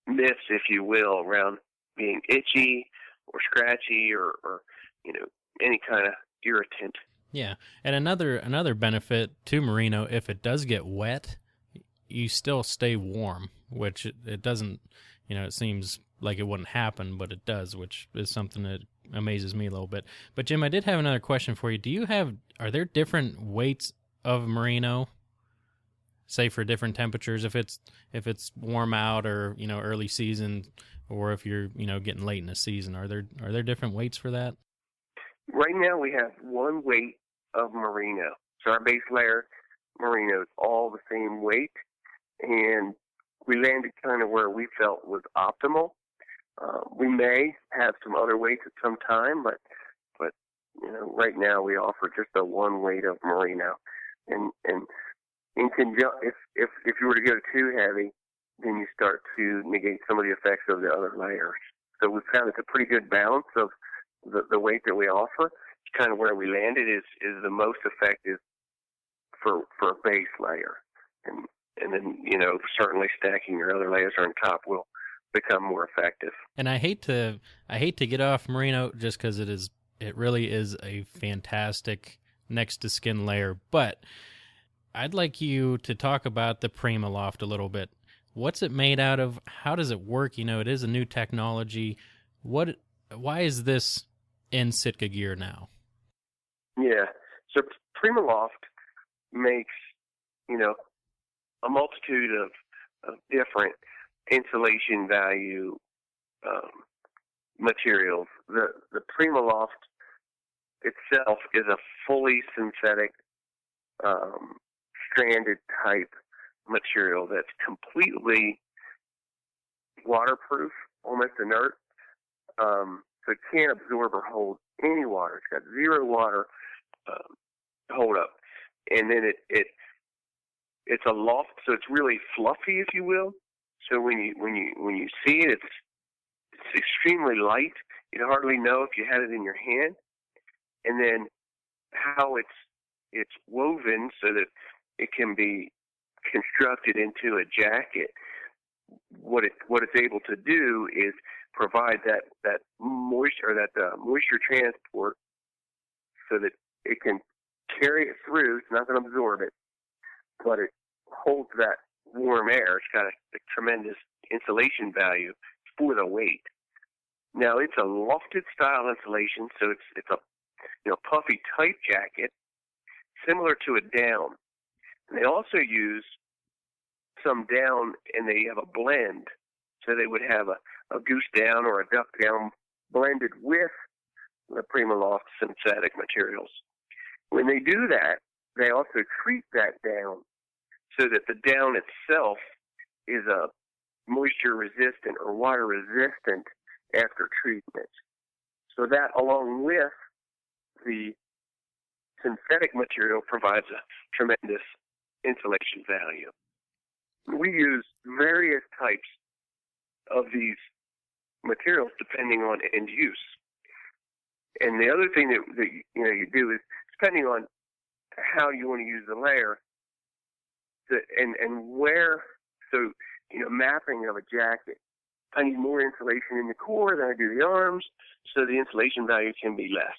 myths, if you will, around being itchy or scratchy or any kind of irritant.
Yeah, and another benefit to merino, if it does get wet, you still stay warm, which it doesn't, it seems like it wouldn't happen, but it does, which is something that amazes me a little bit. But Jim, I did have another question for you. Are there different weights of merino, say for different temperatures, if it's warm out or, early season, or if you're, getting late in the season, are there different weights for that?
Right now we have one weight of merino. So our base layer merino is all the same weight, and we landed kind of where we felt was optimal. We may have some other weights at some time, but right now we offer just a one weight of merino. And in conjunction, if you were to go too heavy, then you start to negate some of the effects of the other layers. So we found it's a pretty good balance of the weight that we offer. It's kind of where we landed is the most effective for a base layer. And then, certainly stacking your other layers on top will become more effective.
And I hate to get off merino just because it really is a fantastic next to skin layer. But I'd like you to talk about the PrimaLoft a little bit. What's it made out of? How does it work? It is a new technology. Why is this in Sitka gear now?
Yeah. So PrimaLoft makes, a multitude of different insulation value materials. The PrimaLoft itself is a fully synthetic stranded type material that's completely waterproof, almost inert. So it can't absorb or hold any water. It's got zero water hold up. And then it's a loft, so it's really fluffy, if you will. So when you see it, it's extremely light. You'd hardly know if you had it in your hand. And then how it's woven so that it can be constructed into a jacket. What it's able to do is provide that moisture, moisture transport, so that it can carry it through. It's not going to absorb it, but it holds that warm air. It's got a tremendous insulation value for the weight. Now it's a lofted style insulation, so it's a puffy type jacket, similar to a down. And they also use some down, and they have a blend. So they would have a goose down or a duck down blended with the PrimaLoft synthetic materials. When they do that, they also treat that down so that the down itself is a moisture resistant or water resistant after treatment. So that, along with the synthetic material, provides a tremendous insulation value. We use various types of these materials depending on end use. And the other thing that you do is, depending on how you want to use the layer, and where, so mapping of a jacket. I need more insulation in the core than I do the arms, so the insulation value can be less.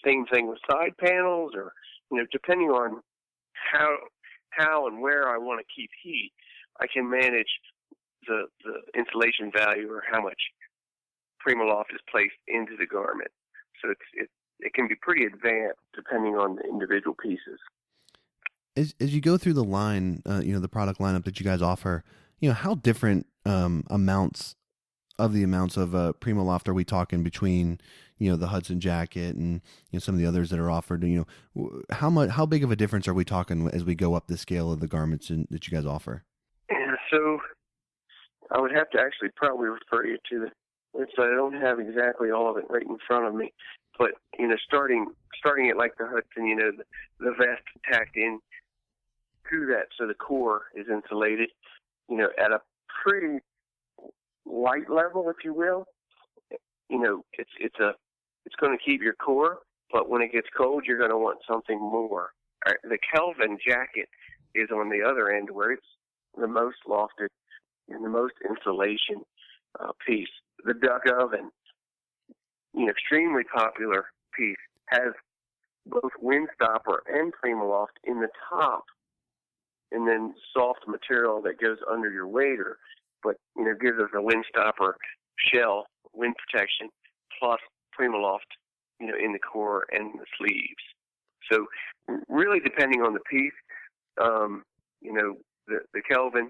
Same thing with side panels, or depending on how and where I want to keep heat, I can manage the insulation value or how much PrimaLoft is placed into the garment. So it can be pretty advanced depending on the individual pieces.
As you go through the line, the product lineup that you guys offer, how different amounts of PrimaLoft are we talking between, the Hudson jacket and some of the others that are offered? How big of a difference are we talking as we go up the scale of the garments that you guys offer?
Yeah, so I would have to actually probably refer you to the website. I don't have exactly all of it right in front of me, but starting at like the Hudson, the vest tacked in to that, so the core is insulated, at a pretty light level, if you will. It's going to keep your core, but when it gets cold, you're going to want something more. The Kelvin jacket is on the other end, where it's the most lofted and the most insulation piece. The duck oven, extremely popular piece, has both windstopper and PrimaLoft in the top, and then soft material that goes under your wader, but gives us a windstopper shell, wind protection, plus PrimaLoft, in the core and the sleeves. So really, depending on the piece, the Kelvin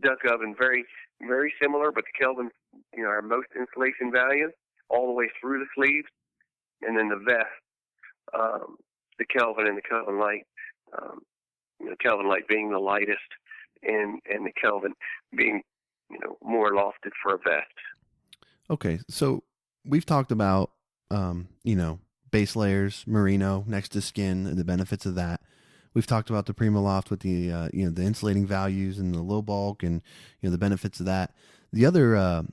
duck oven, very, very similar, but the Kelvin, our most insulation value all the way through the sleeves, and then the vest, the Kelvin and the Kelvin Light, Kelvin Light being the lightest, and the Kelvin being, more lofted for a vest.
Okay, so we've talked about, base layers, merino next to skin, and the benefits of that. We've talked about the PrimaLoft with the, the insulating values and the low bulk and, the benefits of that. The other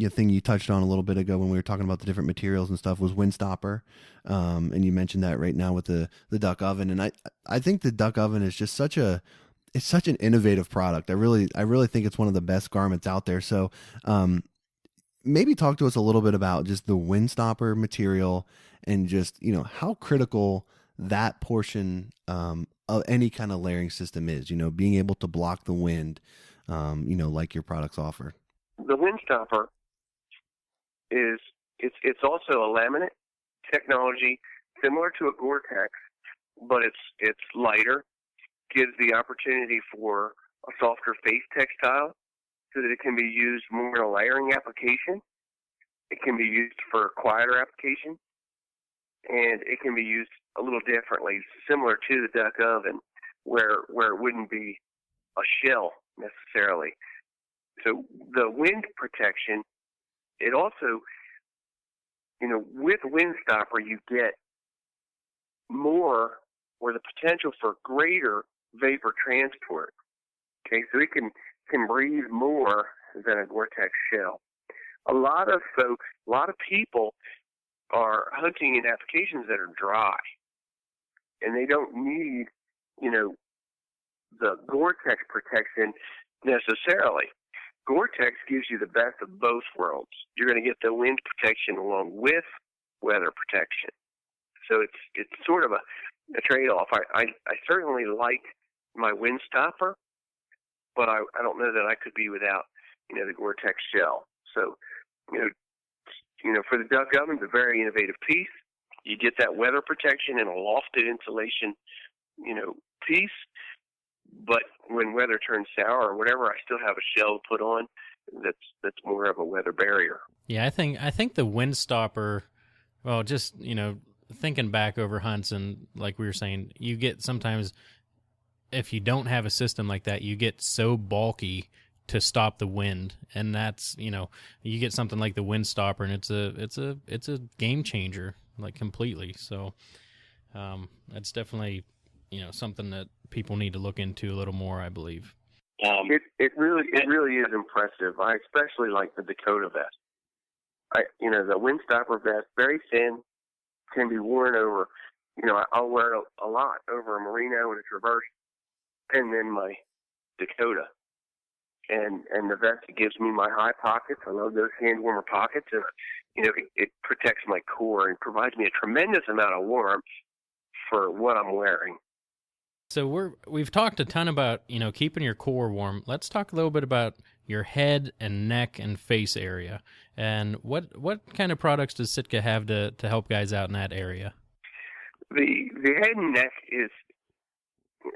thing you touched on a little bit ago when we were talking about the different materials and stuff was windstopper. And you mentioned that right now with the duck oven. And I think the duck oven is just such an innovative product. I really think it's one of the best garments out there. So, maybe talk to us a little bit about just the windstopper material and just, how critical that portion of any kind of layering system is, being able to block the wind, like your products offer.
The windstopper it's also a laminate technology similar to a Gore-Tex, but it's lighter, gives the opportunity for a softer face textile, so that it can be used more in a layering application. It can be used for a quieter application, and it can be used a little differently, similar to the duck oven, where it wouldn't be a shell necessarily. So the wind protection, it also, with windstopper, you get more, or the potential for greater vapor transport. Okay, so it can breathe more than a Gore-Tex shell. A lot of folks, a lot of people are hunting in applications that are dry, and they don't need, the Gore-Tex protection necessarily. Gore-Tex gives you the best of both worlds. You're going to get the wind protection along with weather protection. So it's sort of a trade-off. I certainly like my windstopper, but I don't know that I could be without, the Gore-Tex shell. So, for the duck oven, it's a very innovative piece. You get that weather protection and a lofted insulation, piece. But when weather turns sour or whatever, I still have a shell to put on that's more of a weather barrier.
Yeah, I think the windstopper, well, just, thinking back over hunts, and like we were saying, you get sometimes, if you don't have a system like that, you get so bulky to stop the wind, and that's, you get something like the windstopper, and it's a game changer, like, completely. So that's definitely, something that people need to look into a little more, I believe.
It really is impressive. I especially like the Dakota vest. The windstopper vest, very thin, can be worn over. I'll wear it a lot over a merino and a traverse, and then my Dakota. And the vest, it gives me my high pockets. I love those hand warmer pockets, and it protects my core and provides me a tremendous amount of warmth for what I'm wearing.
So we've talked a ton about, keeping your core warm. Let's talk a little bit about your head and neck and face area. And what kind of products does Sitka have to help guys out in that area?
The head and neck is,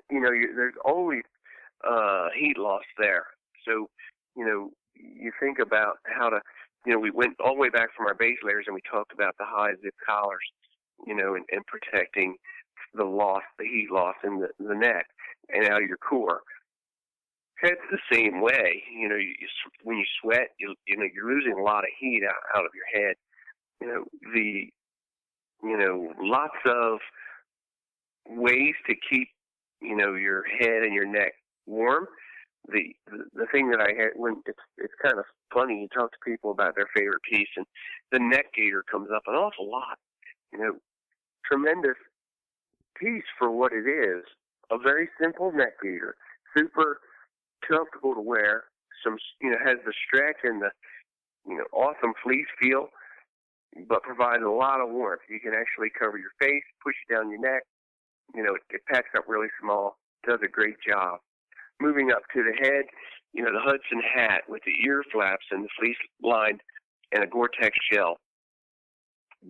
there's always heat loss there. So, you think about how to, we went all the way back from our base layers, and we talked about the high zip collars, and protecting the heat loss in the neck and out of your core. Head's the same way. When you sweat, you're losing a lot of heat out of your head. Lots of ways to keep your head and your neck warm. The thing that I had, when it's kind of funny, you talk to people about their favorite piece, and the neck gaiter comes up an awful lot. Tremendous piece for what it is. A very simple neck gaiter, super comfortable to wear. Has the stretch and the awesome fleece feel, but provides a lot of warmth. You can actually cover your face, push it down your neck. It packs up really small. Does a great job. Moving up to the head, the Hudson hat with the ear flaps and the fleece lined and a Gore-Tex shell.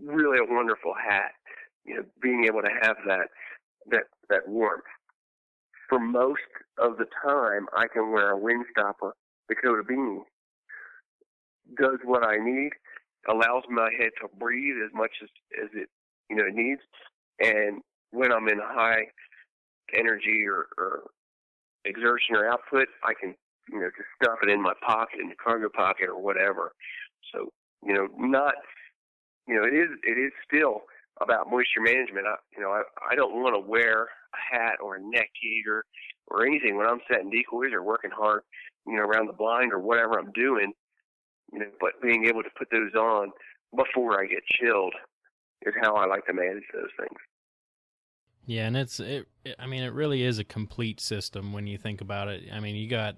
Really a wonderful hat. Being able to have that warmth. For most of the time, I can wear a Windstopper Dakota beanie. Does what I need, allows my head to breathe as much as it needs, and when I'm in high energy or exertion or output, I can just stuff it in my pocket, in the cargo pocket or whatever. So it is still about moisture management. I don't want to wear a hat or a neck gaiter or anything when I'm setting decoys or working hard around the blind or whatever I'm doing. But being able to put those on before I get chilled is how I like to manage those things.
Yeah, and it really is a complete system when you think about it. I mean, I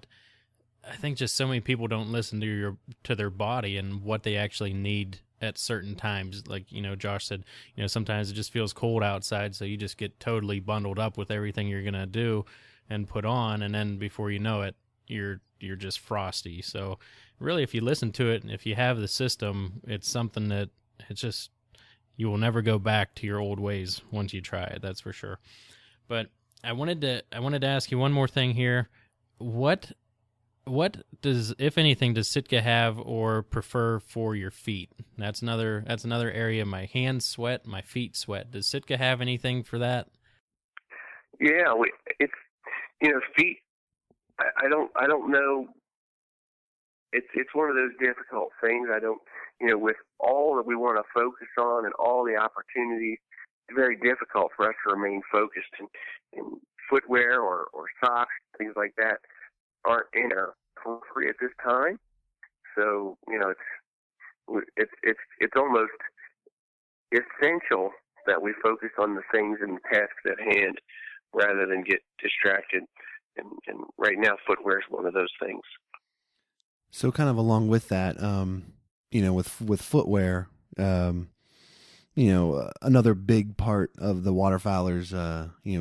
think just so many people don't listen to their body and what they actually need at certain times. Like, Josh said, sometimes it just feels cold outside, so you just get totally bundled up with everything you're going to do and put on, and then before you know it, you're just frosty. So really, if you listen to it and if you have the system, it's something that it's just, you will never go back to your old ways once you try it. That's for sure. But I wanted to ask you one more thing here. What does, if anything, does Sitka have or prefer for your feet? That's another area. My hands sweat, my feet sweat. Does Sitka have anything for that?
Yeah, it's feet. I don't know. It's one of those difficult things. I don't, with all that we want to focus on and all the opportunities, it's very difficult for us to remain focused. And footwear or socks, things like that, aren't in our periphery at this time. So, it's almost essential that we focus on the things and the tasks at hand rather than get distracted. And right now, footwear is one of those things.
So kind of along with that, with footwear, another big part of the waterfowlers,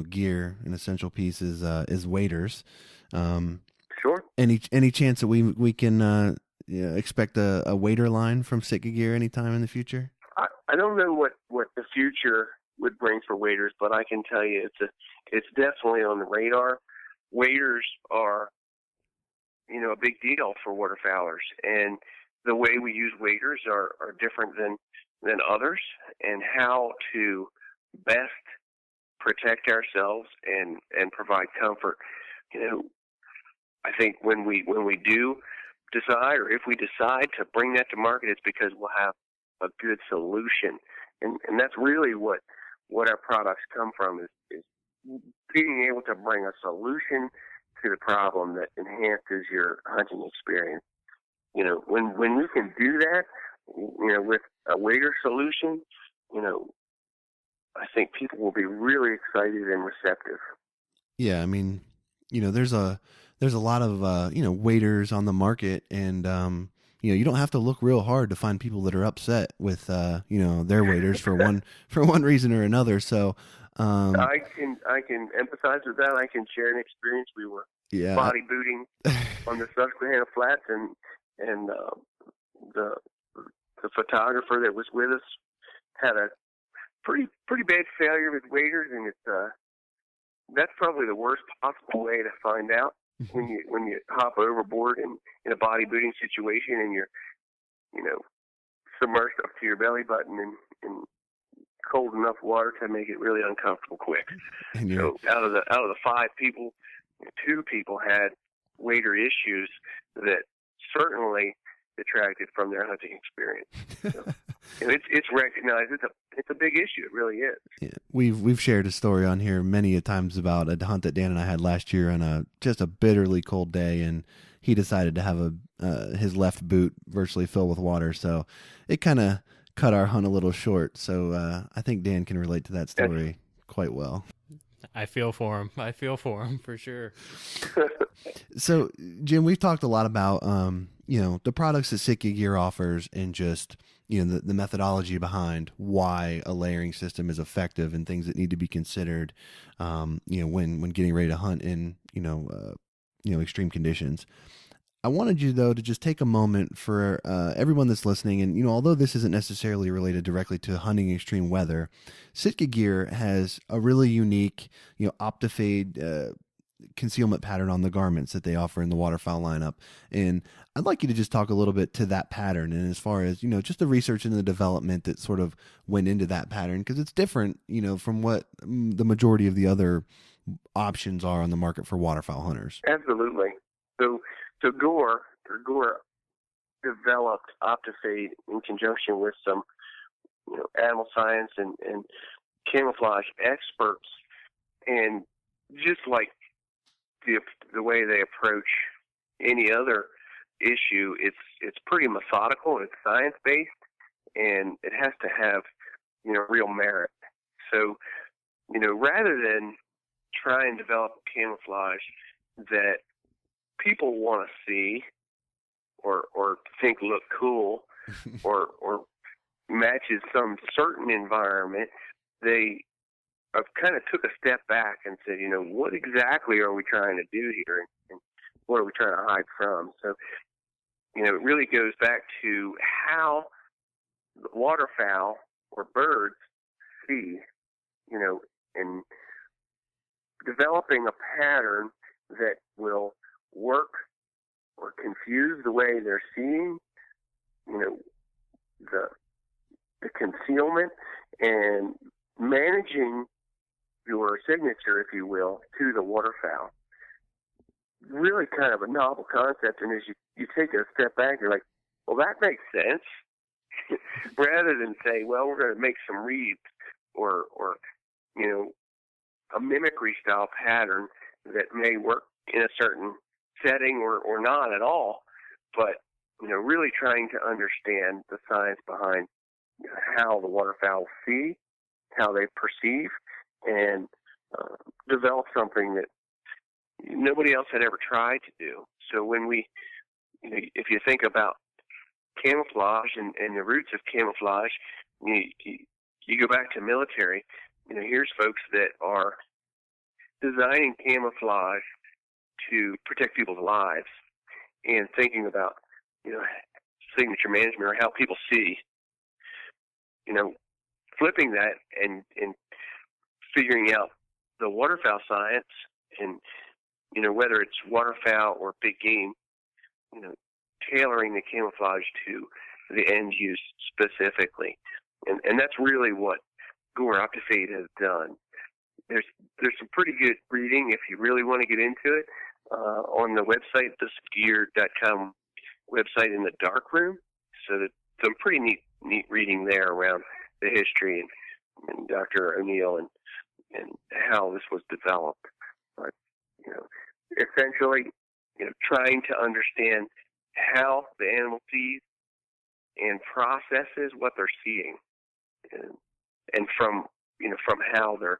gear and essential piece is waders.
Sure.
Any chance that we can expect a wader line from Sitka Gear anytime in the future?
I don't know what the future would bring for waders, but I can tell you it's definitely on the radar. Waders are a big deal for waterfowlers, and the way we use waders are different than others, and how to best protect ourselves and provide comfort. I think when we do decide, or if we decide to bring that to market, it's because we'll have a good solution, and that's really what our products come from is being able to bring a solution to the problem that enhances your hunting experience. When we can do that, with a wader solution, I think people will be really excited and receptive.
Yeah, I mean, there's a lot of waders on the market, and you don't have to look real hard to find people that are upset with their waders for one reason or another. So
I can empathize with that. I can share an experience. We were body booting on the Susquehanna Flats, and the photographer that was with us had a pretty bad failure with waders, and that's probably the worst possible way to find out when you hop overboard in a body booting situation and you're submerged up to your belly button in cold enough water to make it really uncomfortable quick. So out of the 5 people, 2 people had wader issues that certainly detracted from their hunting experience. So. It's recognized. It's a big issue. It really is.
Yeah. We've shared a story on here many a times about a hunt that Dan and I had last year on just a bitterly cold day, and he decided to have his left boot virtually filled with water, so it kind of cut our hunt a little short. So I think Dan can relate to that story quite well.
I feel for him for sure.
So, Jim, we've talked a lot about the products that Sitka Gear offers, and just the methodology behind why a layering system is effective, and things that need to be considered when getting ready to hunt in extreme conditions. I wanted you, though, to just take a moment for everyone that's listening. And, although this isn't necessarily related directly to hunting extreme weather, Sitka Gear has a really unique, OptiFade concealment pattern on the garments that they offer in the Waterfowl lineup. And I'd like you to just talk a little bit to that pattern, and as far as, just the research and the development that sort of went into that pattern, because it's different, from what the majority of the other options are on the market for waterfowl hunters.
Absolutely. So Gore developed OptiFade in conjunction with some, animal science and camouflage experts, and just like the way they approach any other issue, it's pretty methodical. It's science based, and it has to have real merit. So rather than try and develop camouflage that people want to see or think look cool or matches some certain environment, they kind of took a step back and said, what exactly are we trying to do here, and what are we trying to hide from? So, it really goes back to how the waterfowl or birds see, and developing a pattern that will work or confuse the way they're seeing, the concealment, and managing your signature, if you will, to the waterfowl. Really kind of a novel concept, and as you take a step back, you're like, well, that makes sense. Rather than say, well, we're going to make some reeds or a mimicry style pattern that may work in a certain setting or not at all, but really trying to understand the science behind how the waterfowl see, how they perceive, and develop something that nobody else had ever tried to do. So when if you think about camouflage and the roots of camouflage, you go back to military, here's folks that are designing camouflage to protect people's lives, and thinking about, signature management or how people see, flipping that and figuring out the waterfowl science, and, whether it's waterfowl or big game, tailoring the camouflage to the end use specifically. And that's really what Gore OptiFade has done. There's some pretty good reading if you really want to get into it on the website, thisgear.com website, in the dark room. So that some pretty neat reading there around the history and Dr. O'Neill and how this was developed. But essentially, trying to understand how the animal sees and processes what they're seeing, and from how they're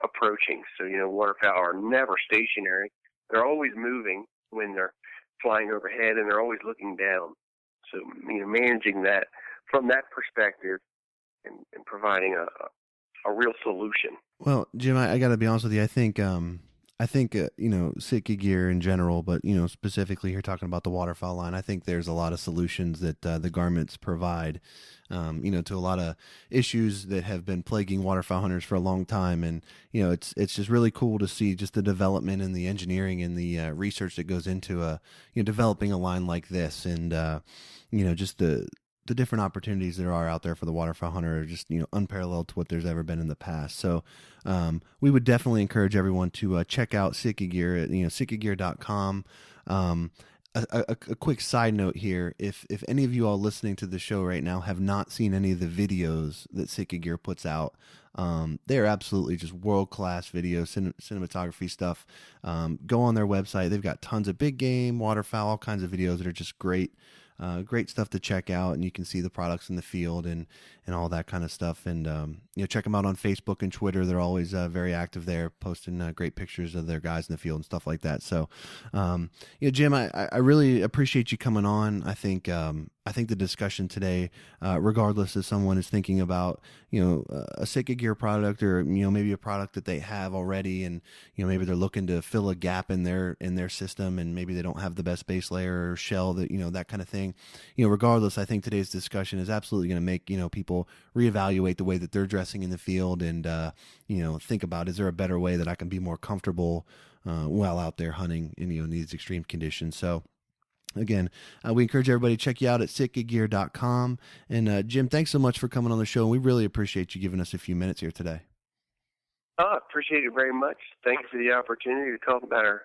approaching. So, waterfowl are never stationary. They're always moving when they're flying overhead, and they're always looking down. So, managing that from that perspective and providing a real solution.
Well, Jim, I got to be honest with you. I think Sitka Gear in general, but, specifically here talking about the waterfowl line, I think there's a lot of solutions that the garments provide, to a lot of issues that have been plaguing waterfowl hunters for a long time. And, it's just really cool to see just the development and the engineering and the research that goes into developing a line like this. And, just the different opportunities there are out there for the waterfowl hunter are just, unparalleled to what there's ever been in the past. So we would definitely encourage everyone to check out Sitka Gear at, sitkagear.com. a quick side note here. If any of you all listening to the show right now have not seen any of the videos that Sitka Gear puts out, they're absolutely just world-class videos, cinematography stuff. Go on their website. They've got tons of big game, waterfowl, all kinds of videos that are just great. Great stuff to check out, and you can see the products in the field and all that kind of stuff. And check them out on Facebook and Twitter. They're always very active there, posting great pictures of their guys in the field and stuff like that. So, Jim, I really appreciate you coming on. I think the discussion today, regardless if someone is thinking about a Sitka Gear product or maybe a product that they have already, and maybe they're looking to fill a gap in their system, and maybe they don't have the best base layer or shell, that that kind of thing. Regardless, I think today's discussion is absolutely going to make people reevaluate the way that they're dressing in the field, and think about, is there a better way that I can be more comfortable while out there hunting in these extreme conditions. So again, we encourage everybody to check you out at sitkagear.com. And Jim, thanks so much for coming on the show. We really appreciate you giving us a few minutes here today.
I appreciate it very much. Thanks for the opportunity to talk about our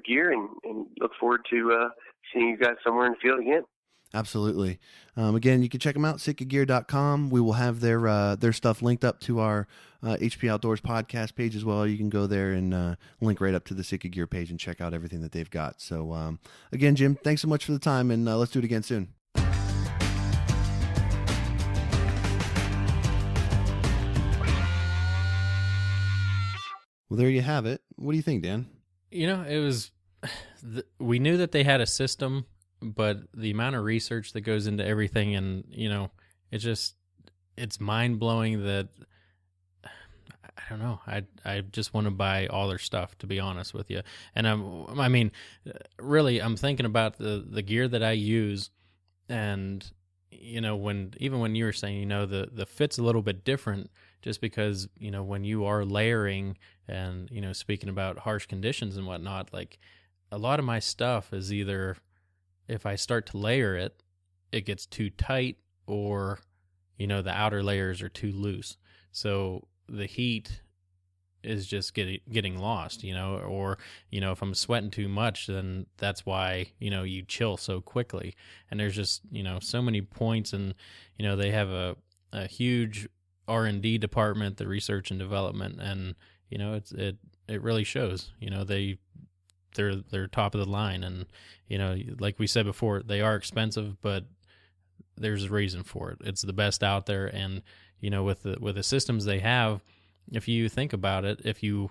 gear, and look forward to seeing you guys somewhere in the field again.
Absolutely. Again, you can check them out, sitkagear.com. We will have their stuff linked up to our HP Outdoors podcast page as well. You can go there and link right up to the Sitka Gear page and check out everything that they've got. So again, Jim, thanks so much for the time, and let's do it again soon. Well, there you have it. What do you think, Dan?
It was, we knew that they had a system, but the amount of research that goes into everything, and it's mind-blowing that, I don't know, I just want to buy all their stuff, to be honest with you. And I'm thinking about the gear that I use, and when you were saying the fit's a little bit different, just because when you are layering, and speaking about harsh conditions and whatnot, like a lot of my stuff is either, if I start to layer it, it gets too tight, or, the outer layers are too loose. So the heat is just getting lost, or, if I'm sweating too much, then that's why, you chill so quickly. And there's just, so many points, and, they have a huge R&D department, the research and development, and, it really shows, they're top of the line, and like we said before, they are expensive, but there's a reason for it. It's the best out there, and with the systems they have, if you think about it, if you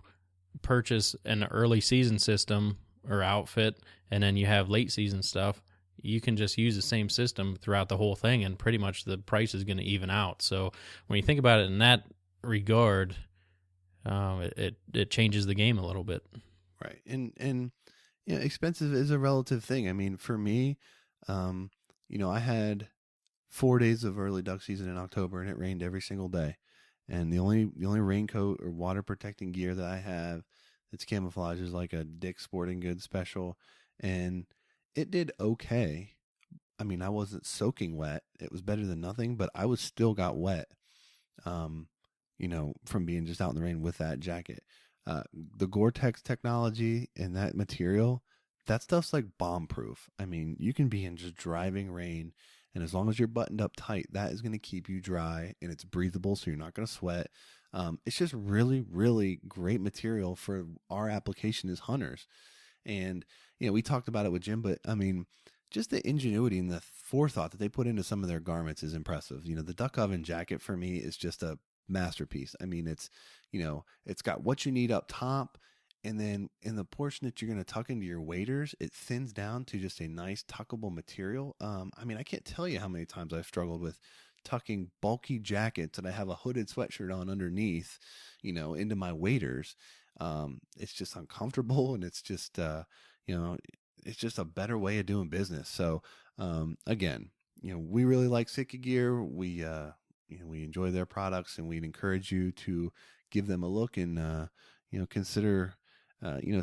purchase an early season system or outfit, and then you have late season stuff, you can just use the same system throughout the whole thing, and pretty much the price is going to even out. So when you think about it in that regard, it changes the game a little bit.
Right. And expensive is a relative thing. I mean, for me, I had 4 days of early duck season in October, and it rained every single day. And the only raincoat or water protecting gear that I have that's camouflage is like a Dick's Sporting Goods special, and it did okay. I mean, I wasn't soaking wet. It was better than nothing, but I was still got wet, from being just out in the rain with that jacket. The Gore-Tex technology and that material, that stuff's like bomb-proof. I mean, you can be in just driving rain, and as long as you're buttoned up tight, that is going to keep you dry, and it's breathable, so you're not going to sweat. It's just really, really great material for our application as hunters. And, we talked about it with Jim, but I mean, just the ingenuity and the forethought that they put into some of their garments is impressive. The duck oven jacket for me is just a masterpiece. I mean, it's got what you need up top, and then in the portion that you're going to tuck into your waders, it thins down to just a nice tuckable material. I mean, I can't tell you how many times I've struggled with tucking bulky jackets that I have a hooded sweatshirt on underneath, into my waders. It's just uncomfortable, and it's just, it's just a better way of doing business. So, again, we really like Sitka Gear. We enjoy their products, and we'd encourage you to give them a look, and, consider,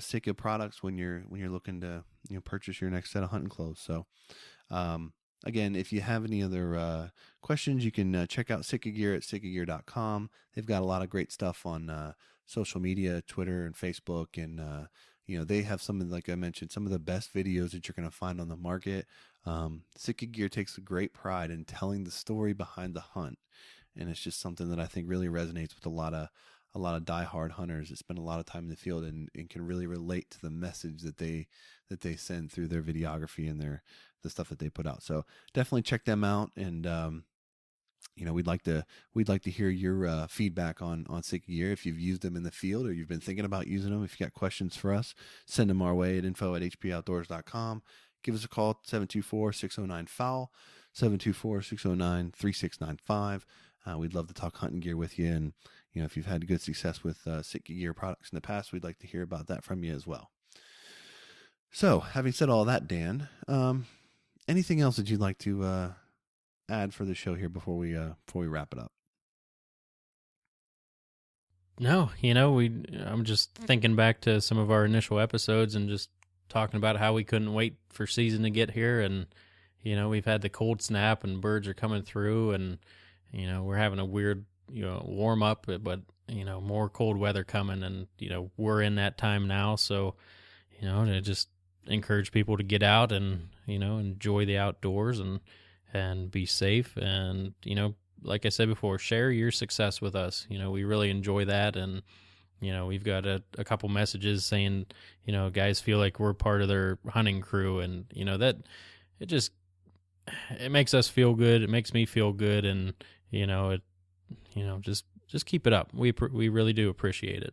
Sitka products when you're looking to, purchase your next set of hunting clothes. So, again, if you have any other questions, you can check out Sitka Gear at sitkagear.com. They've got a lot of great stuff on social media, Twitter and Facebook, and they have some of, like I mentioned, some of the best videos that you're going to find on the market. Sitka Gear takes a great pride in telling the story behind the hunt. And it's just something that I think really resonates with a lot of diehard hunters that spend a lot of time in the field and can really relate to the message that they send through their videography and the stuff that they put out. So definitely check them out. And, we'd like to hear your feedback on Sitka Gear. If you've used them in the field or you've been thinking about using them, if you got questions for us, send them our way at info@hpoutdoors.com. Give us a call, 724-609-FOWL, 724-609-3695. We'd love to talk hunting gear with you. And, if you've had good success with Sitka Gear products in the past, we'd like to hear about that from you as well. So having said all that, Dan, anything else that you'd like to add for the show here before we wrap it up?
No, I'm just thinking back to some of our initial episodes and just talking about how we couldn't wait for season to get here. And, we've had the cold snap and birds are coming through and, we're having a weird, warm up, but, more cold weather coming and, we're in that time now. So, to just encourage people to get out and, enjoy the outdoors and be safe. And, like I said before, share your success with us. We really enjoy that. And, we've got a couple messages saying, guys feel like we're part of their hunting crew. And, that it makes us feel good. It makes me feel good. And, just keep it up. We really do appreciate it.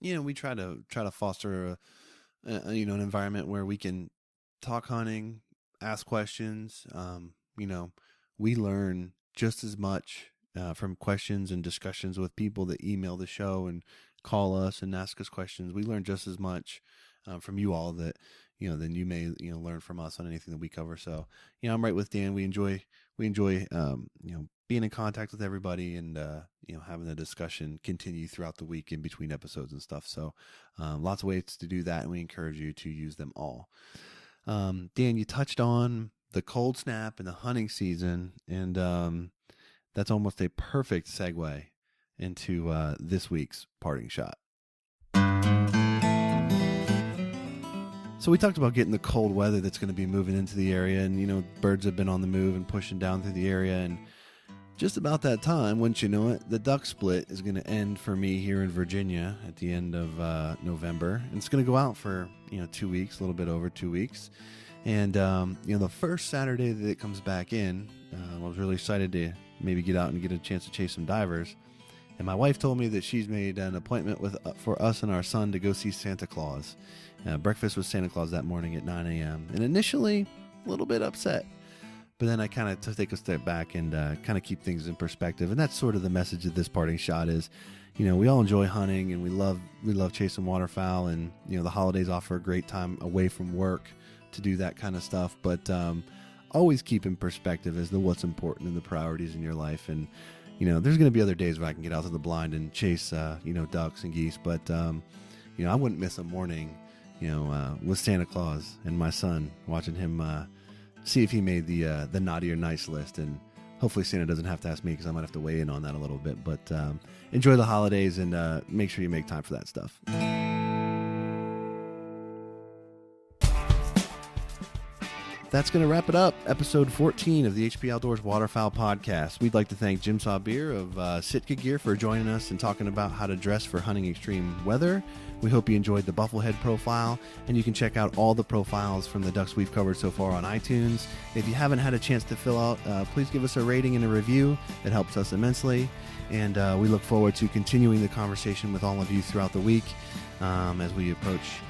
We try to foster an environment where we can talk hunting, ask questions. We learn just as much from questions and discussions with people that email the show and call us and ask us questions. We learn just as much from you all that than you may learn from us on anything that we cover. So I'm right with Dan. We enjoy being in contact with everybody and having the discussion continue throughout the week in between episodes and stuff. So lots of ways to do that, and we encourage you to use them all. Dan, you touched on the cold snap and the hunting season, and that's almost a perfect segue into this week's parting shot. So we talked about getting the cold weather that's going to be moving into the area, and birds have been on the move and pushing down through the area, and just about that time, once you know it, the duck split is going to end for me here in Virginia at the end of November. And it's going to go out for 2 weeks, a little bit over 2 weeks. And the first Saturday that it comes back in, I was really excited to maybe get out and get a chance to chase some divers. And my wife told me that she's made an appointment for us and our son to go see Santa Claus. Breakfast with Santa Claus that morning at 9 a.m. And initially, a little bit upset. But then I kind of take a step back and kind of keep things in perspective. And that's sort of the message of this parting shot is, we all enjoy hunting and we love chasing waterfowl. And, the holidays offer a great time away from work to do that kind of stuff. But always keep in perspective as to what's important and the priorities in your life. And, there's going to be other days where I can get out to the blind and chase, ducks and geese. But, I wouldn't miss a morning, with Santa Claus and my son, watching him see if he made the naughty or nice list. And hopefully Santa doesn't have to ask me because I might have to weigh in on that a little bit. But enjoy the holidays and make sure you make time for that stuff. That's going to wrap it up. Episode 14 of the HP Outdoors Waterfowl Podcast. We'd like to thank Jim Saubier of Sitka Gear for joining us and talking about how to dress for hunting extreme weather. We hope you enjoyed the Bufflehead profile, and you can check out all the profiles from the ducks we've covered so far on iTunes. If you haven't had a chance to fill out, please give us a rating and a review. It helps us immensely, and we look forward to continuing the conversation with all of you throughout the week as we approach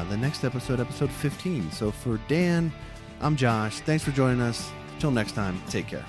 the next episode 15. So for Dan, I'm Josh. Thanks for joining us. Till next time, take care.